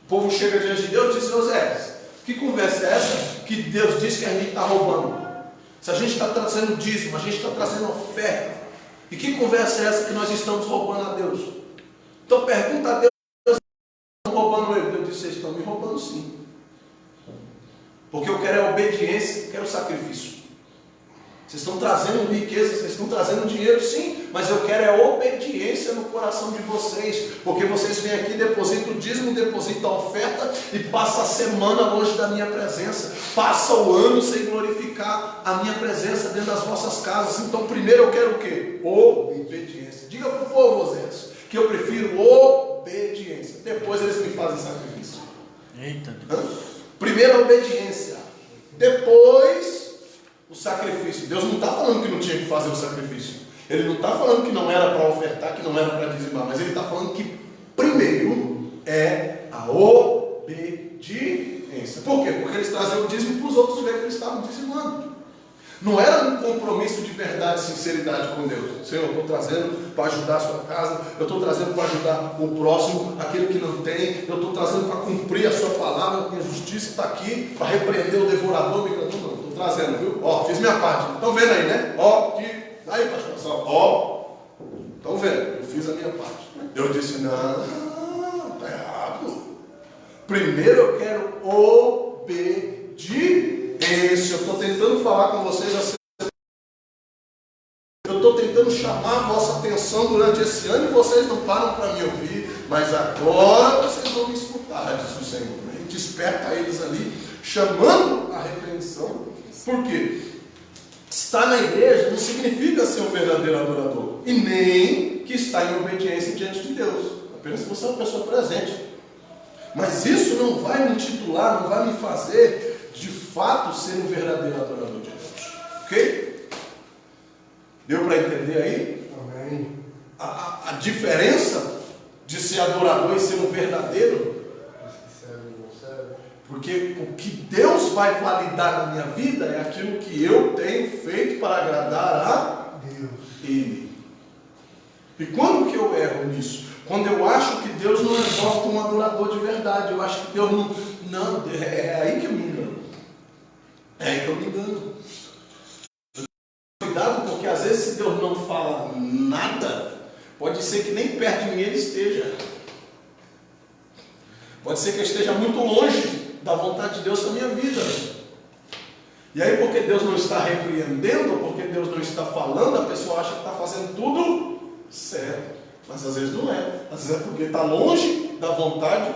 O povo chega diante de Deus e diz: Oséias, que conversa é essa que Deus diz que a gente está roubando? Se a gente está trazendo dízimo, a gente está trazendo oferta. E que conversa é essa que nós estamos roubando a Deus? Então pergunta a Deus: estão roubando ele? Deus disse: vocês estão me roubando sim. Porque eu quero é obediência, eu quero sacrifício. Vocês estão trazendo riqueza, vocês estão trazendo dinheiro, sim, mas eu quero é obediência no coração de vocês, porque vocês vêm aqui, depositam o dízimo, depositam a oferta e passam a semana longe da minha presença, passam o ano sem glorificar a minha presença dentro das vossas casas. Então primeiro eu quero o quê? Obediência. Diga para o povo, Zé, que eu prefiro obediência, depois eles me fazem sacrifício. Eita. Primeiro a obediência, depois o sacrifício. Deus não está falando que não tinha que fazer o sacrifício. Ele não está falando que não era para ofertar, que não era para dizimar. Mas ele está falando que primeiro é a obediência. Por quê? Porque eles traziam o dízimo para os outros verem que eles estavam dizimando. Não era um compromisso de verdade e sinceridade com Deus. Senhor, eu estou trazendo para ajudar a sua casa, eu estou trazendo para ajudar o próximo, aquele que não tem, eu estou trazendo para cumprir a sua palavra, minha justiça está aqui, para repreender o devorador. Não, estou trazendo, viu? Ó, fiz minha parte. Estão vendo aí, né? Ó, aí, pastor, só, ó, estão vendo? Eu fiz a minha parte. Eu disse: não, está errado. Primeiro eu quero obediência. Eu estou tentando falar com vocês assim. Eu estou tentando chamar a vossa atenção durante esse ano e vocês não param para me ouvir. Mas agora vocês vão me escutar, diz o Senhor. A gente desperta eles ali, chamando a repreensão. Por quê? Estar na igreja não significa ser um verdadeiro adorador. E nem que está em obediência diante de Deus. Apenas que você é uma pessoa presente. Mas isso não vai me titular, não vai me fazer de fato ser um verdadeiro adorador de Deus. Ok? Deu para entender aí? Amém. A diferença de ser adorador e ser um verdadeiro? Porque o que Deus vai validar na minha vida é aquilo que eu tenho feito para agradar a Deus. Ele. E quando que eu erro nisso? Quando eu acho que Deus não exalta um adorador de verdade. Eu acho que Deus não... É aí que eu me engano. É aí que eu me engano. Cuidado, porque às vezes se Deus não fala nada, pode ser que nem perto de mim ele esteja. Pode ser que eu esteja muito longe da vontade de Deus na minha vida. E aí, porque Deus não está repreendendo, porque Deus não está falando, a pessoa acha que está fazendo tudo certo. Mas às vezes não é. Às vezes é porque está longe da vontade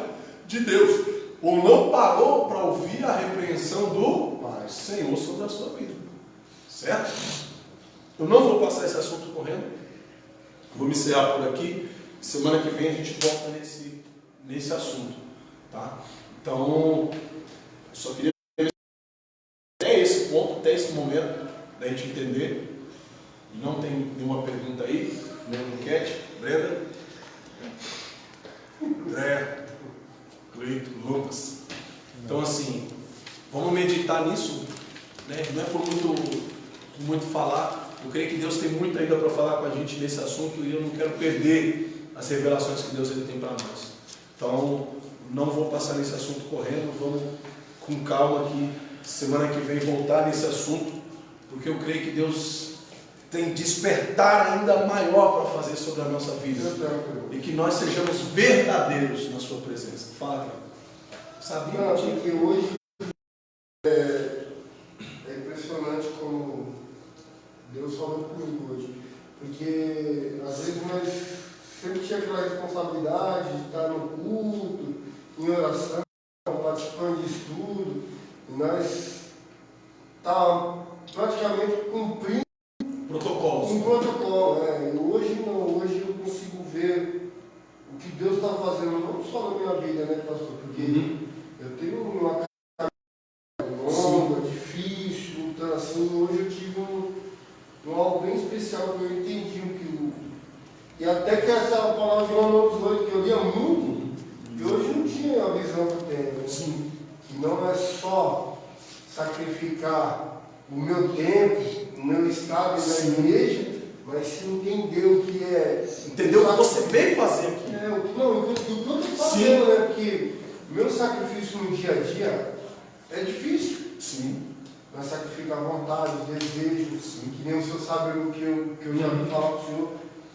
de Deus. Ou não parou para ouvir a repreensão do Senhor sobre a sua vida. Certo? Eu não vou passar esse assunto correndo. Vou me encerrar por aqui. Semana que vem a gente volta nesse assunto, tá? Então, eu só queria até esse ponto, até esse momento, da gente entender. Não tem nenhuma pergunta aí, nenhuma enquete. Brenda? André? Cleito? Lucas? Então, assim, vamos meditar nisso, né? Não é por muito falar. Eu creio que Deus tem muito ainda para falar com a gente nesse assunto e eu não quero perder as revelações que Deus ele tem para nós. Então, não vou passar nesse assunto correndo, vamos com calma aqui, semana que vem voltar nesse assunto, porque eu creio que Deus tem despertar ainda maior para fazer sobre a nossa vida e que nós sejamos verdadeiros na sua presença. Fala, cara. Sabia? Não, porque hoje é impressionante como Deus falou comigo hoje, porque às vezes nós sempre tinha aquela responsabilidade de estar no culto, em oração, participando de estudo, e nós estávamos praticamente cumprindo Protocolos. um protocolo. E hoje não, hoje eu consigo ver o que Deus está fazendo, não só na minha vida, né, pastor? Porque eu tenho uma carreira longa, difícil, então assim, hoje eu tive algo bem especial que eu entendi o que e até que essa palavra de Romanos 8, que eu lia muito, e hoje não tinha a visão que eu tenho. Sim. Que não é só sacrificar o meu tempo, o meu estado na igreja, mas se entender o que é. Entendeu o que você veio fazer aqui? O que eu estou fazendo, né? Porque meu sacrifício no dia a dia é difícil. Sim. Nós sacrificar a vontade, os desejos, que nem o senhor sabe o que eu já vi falar para o senhor.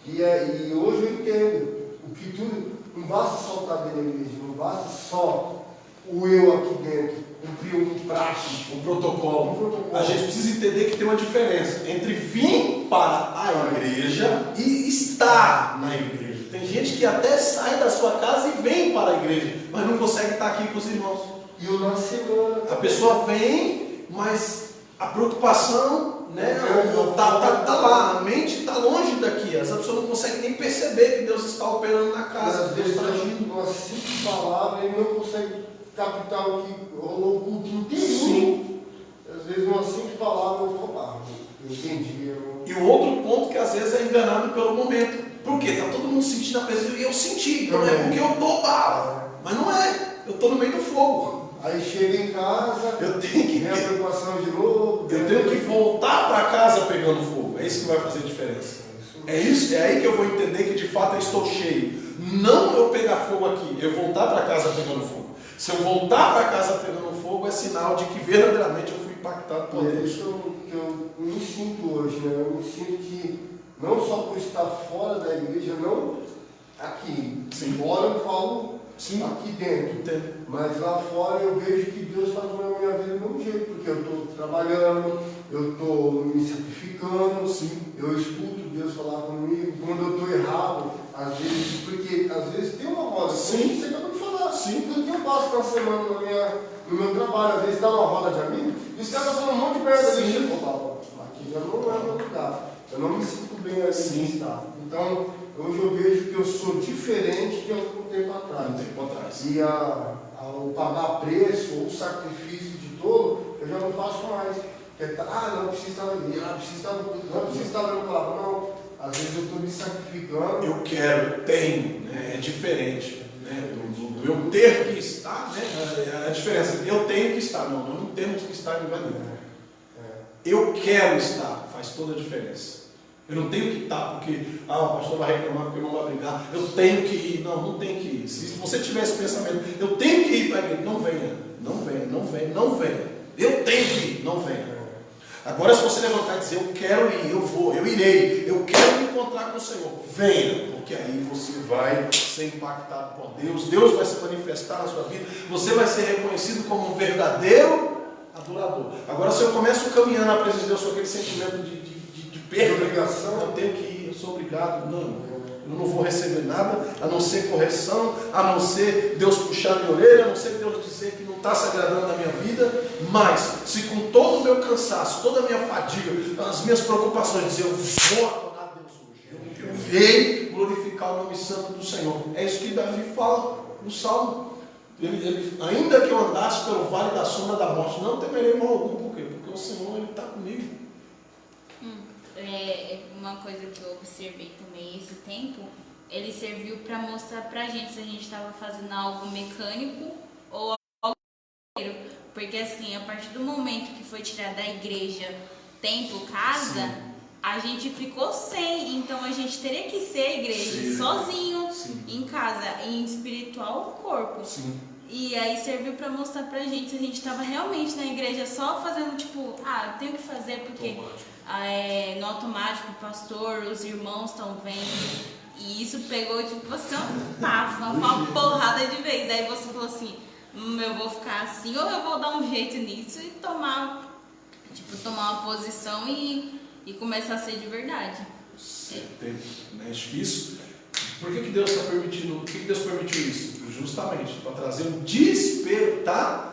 E hoje eu entendo o que tudo, não basta só estar dentro da igreja, não basta só o eu aqui dentro, cumprir um praxe, Um protocolo. A gente precisa entender que tem uma diferença entre vir para a igreja e estar na igreja. Tem gente que até sai da sua casa e vem para a igreja, mas não consegue estar aqui com os irmãos. E o na semana. A pessoa vem, mas a preocupação, né, tá lá, a mente está longe daqui. Essa pessoa não consegue nem perceber que Deus está operando na casa, Às que Deus vezes está agindo. uma simples palavra ele não consegue captar o que rolou o culto inteiro. Sim. Às vezes uma simples palavra eu entendi. E o outro ponto que às vezes é enganado pelo momento. Por quê? Está todo mundo sentindo a presença e eu senti. Não é porque eu estou bala. Mas não é. Eu estou no meio do fogo. Aí chega em casa, Eu tenho que vem a preocupação de novo. Eu tenho que voltar para casa pegando fogo. É isso que vai fazer diferença. É aí que eu vou entender que de fato eu estou cheio. Não eu pegar fogo aqui, eu voltar para casa pegando fogo. Se eu voltar para casa pegando fogo, é sinal de que verdadeiramente eu fui impactado por É Deus. isso que eu me sinto hoje, né? Eu me sinto que não só por estar fora da igreja, não aqui. Sim. Fora eu falo Sim. aqui dentro. Entendo. Mas lá fora eu vejo que Deus está fazendo a minha vida do mesmo jeito, porque eu estou trabalhando, eu estou me sacrificando, Sim. eu escuto Deus falar comigo, quando eu estou errado, às vezes, porque às vezes tem uma roda, Sim. você acabou de falar, Sim. tudo que eu passo na semana no meu trabalho, às vezes está numa roda de amigos, e os caras estão falando um monte de merda ali, Sim. aqui já não é meu lugar, eu não me sinto bem ali Sim. de estar. Então, hoje eu vejo que eu sou diferente de algum tempo atrás. Um tempo atrás. E ao pagar preço ou sacrifício de tolo, eu já não faço mais. Não precisa estar ali, não precisa estar dando palavra. Não, às vezes eu estou me sacrificando. Eu quero, eu tenho, né? É diferente, né? Do eu ter que estar, né? A diferença, eu tenho que estar, não, nós não temos que estar em lugar nenhum. Eu quero estar, faz toda a diferença. Eu não tenho que estar porque o pastor vai reclamar porque não vai brigar. Eu tenho que ir. Não tem que ir. Se você tiver esse pensamento, eu tenho que ir para a igreja, não venha. Não venha, não venha, não venha. Eu tenho que ir, não venha. Agora se você levantar e dizer, eu quero ir, eu vou, eu irei, eu quero me encontrar com o Senhor, venha, porque aí você vai ser impactado por Deus, Deus vai se manifestar na sua vida, você vai ser reconhecido como um verdadeiro adorador. Agora se eu começo caminhando na presença de Deus com aquele sentimento de perda, Obrigação. eu tenho que ir, eu sou obrigado, não. Eu não vou receber nada, a não ser correção, a não ser Deus puxar minha orelha, a não ser Deus dizer que não está se agradando na minha vida, mas se com todo o meu cansaço, toda a minha fadiga, as minhas preocupações, dizer, eu vou adorar Deus hoje, eu irei glorificar o nome santo do Senhor. É isso que Davi fala no Salmo. Ainda que eu andasse pelo vale da sombra da morte, não temerei mal algum. Por quê? Porque o Senhor está comigo. Uma coisa que eu observei também esse tempo, ele serviu para mostrar pra gente se a gente estava fazendo algo mecânico ou algo verdadeiro. Porque assim, a partir do momento que foi tirar da igreja templo, casa, sim, a gente ficou sem. Então a gente teria que ser a igreja, sim, sozinho, sim, em casa, em espiritual, corpo. Sim. E aí serviu para mostrar pra gente se a gente estava realmente na igreja só fazendo tipo, eu tenho que fazer porque no automático o pastor, os irmãos estão vendo. E isso pegou tipo você uma porrada de vez. Aí você falou assim, eu vou ficar assim ou eu vou dar um jeito nisso e tomar uma posição e começar a ser de verdade. Acho que isso. Por que Deus está permitindo? Por que Deus permitiu isso? Justamente para trazer um despertamento.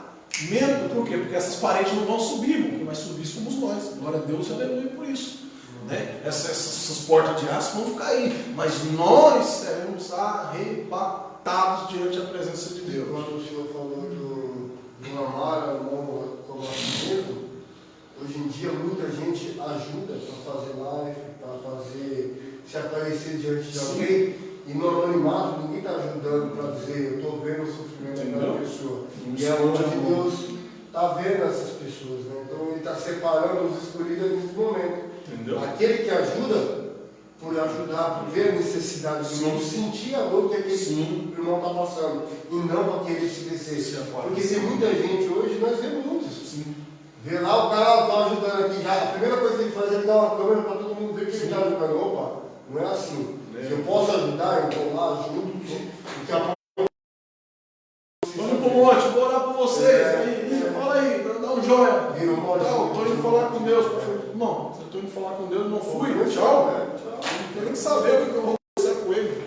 Por quê? Porque essas paredes não vão subir, quem vai subir somos nós. Glória a Deus, aleluia por isso. Né? Essas portas de aço vão ficar aí, mas nós seremos arrebatados diante da presença de Deus. Quando o Senhor falou do amar ao irmão como a si mesmo, hoje em dia muita gente ajuda para fazer live, para se aparecer diante de alguém. E no anonimato ninguém está ajudando para dizer, eu estou vendo o sofrimento daquela pessoa. E é onde Deus está vendo essas pessoas. Né? Então Ele está separando os escolhidos nesse momento. Entendeu? Aquele que ajuda, por ajudar, por ver a necessidade do irmão, sentir a dor que aquele irmão está passando. E não para querer se descer. Porque tem muita gente hoje, nós vemos muitos. Vê lá, o cara está ajudando aqui já. A primeira coisa que ele faz é ele dar uma câmera para todo mundo ver que ele está ajudando. Opa, não é assim. Se eu posso ajudar, eu vou lá, ajudo. Daqui a pouco. Vamos pro monte, vou orar por vocês. Fala aí, dá um joia. Estou indo falar com Deus. Não, eu estou indo falar com Deus, não fui. Tchau. Não tem nem que saber o que eu vou conversar com ele.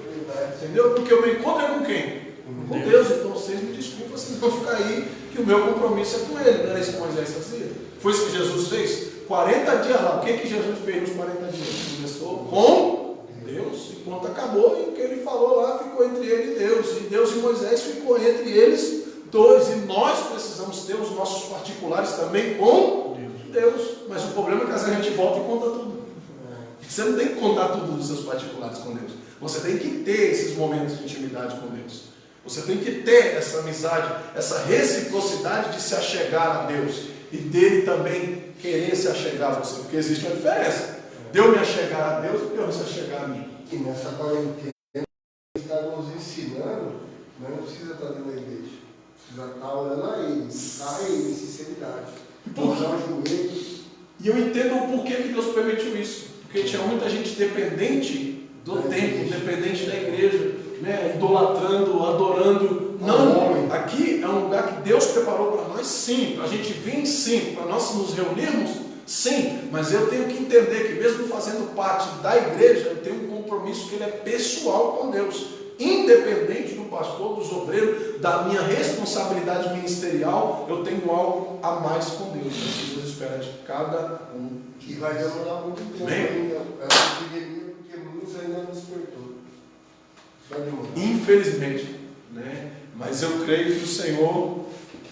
Entendeu? Porque eu me encontro com quem? Com Deus. Então vocês me desculpem, vocês vão ficar aí, que o meu compromisso é com ele. Não era isso que Moisés fazia? Foi isso que Jesus fez? 40 dias lá. O que Jesus fez nos 40 dias? Começou com Deus, e quando acabou, e o que ele falou lá ficou entre ele e Deus. E Deus e Moisés ficou entre eles dois. E nós precisamos ter os nossos particulares também com Deus. Mas o problema é que às vezes a gente volta e conta tudo. Você não tem que contar tudo dos seus particulares com Deus. Você tem que ter esses momentos de intimidade com Deus. Você tem que ter essa amizade, essa reciprocidade de se achegar a Deus. E dele também querer se achegar a você. Porque existe uma diferença. De eu me achegar a Deus e de eu se achegar a mim. E nessa quarentena, Ele está nos ensinando, mas não precisa estar dentro da igreja. Precisa estar olhando a Ele, buscar a Ele em sinceridade. Botar o joelho. E eu entendo o porquê que Deus permitiu isso. Porque tinha muita gente dependente do templo, dependente da igreja, né? Idolatrando, adorando. Não, aqui é um lugar que Deus preparou para nós, sim. Para a gente vir, sim. Para nós nos reunirmos, sim, mas eu tenho que entender que mesmo fazendo parte da igreja, eu tenho um compromisso que ele é pessoal com Deus, independente do pastor, dos obreiros, da minha responsabilidade ministerial, eu tenho algo a mais com Deus, que Deus espera de cada um. E vai demorar muito tempo ainda, essa epidemia, porque muitos ainda não despertou. Vai demorar. Infelizmente, né? Mas eu creio que o Senhor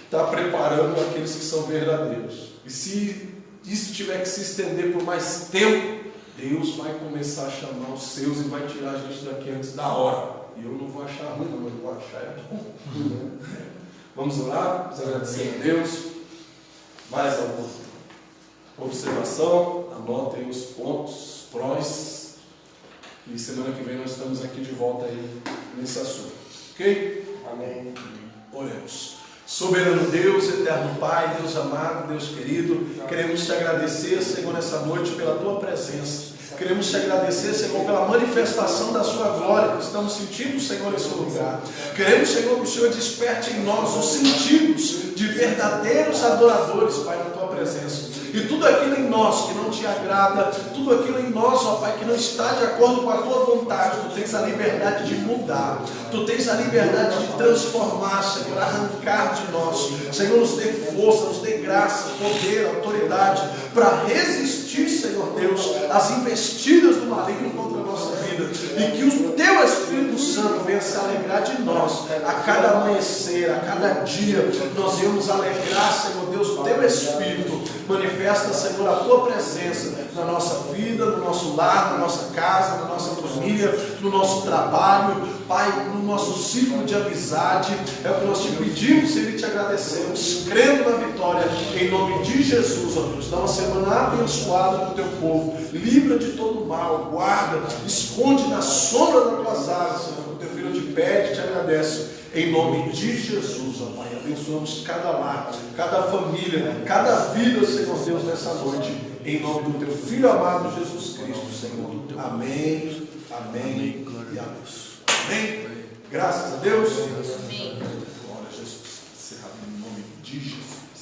está preparando aqueles que são verdadeiros. E se isso tiver que se estender por mais tempo, Deus vai começar a chamar os seus e vai tirar a gente daqui antes da hora. E eu não vou achar ruim, não, eu vou achar bom. Vamos orar, vamos agradecer a Deus. Mais alguma observação? Anotem os pontos, prós. E semana que vem nós estamos aqui de volta aí nesse assunto. Ok? Amém. Oremos. Soberano Deus, eterno Pai, Deus amado, Deus querido, queremos te agradecer, Senhor, nessa noite pela tua presença. Queremos te agradecer, Senhor, pela manifestação da sua glória que estamos sentindo, Senhor, nesse lugar. Queremos, Senhor, que o Senhor desperte em nós os sentidos de verdadeiros adoradores, Pai, na tua presença. E tudo aquilo em nós que não te agrada, tudo aquilo em nós, ó Pai, que não está de acordo com a tua vontade, tu tens a liberdade de mudar, tu tens a liberdade de transformar, Senhor, arrancar de nós. Senhor, nos dê força, nos dê graça, poder, autoridade, para resistir, Senhor Deus, às investidas do maligno contra a nossa vida. vida. E que o Teu Espírito Santo venha se alegrar de nós. A cada amanhecer, a cada dia, nós venhamos alegrar, Senhor Deus, o Teu Espírito. Manifesta, Senhor, a Tua presença na nossa vida, no nosso lar, na nossa casa, na nossa família, no nosso trabalho, Pai, no nosso ciclo de amizade. É o que nós te pedimos, Senhor, e te agradecemos, crendo na vitória, em nome de Jesus, ó Deus. Dá uma semana abençoada para o Teu povo, livra de todo mal, guarda, esconde na sombra das Tuas asas, Senhor. O Teu Filho te pede, te agradece, em nome de Jesus, ó Pai. Abençoamos cada lar, cada família, cada vida, Senhor Deus, nessa noite, em nome do Teu Filho amado Jesus Cristo, Senhor. Amém, amém e amém. Amém? Graças a Deus. Amém. Glória a Jesus. Encerrado em nome de Jesus.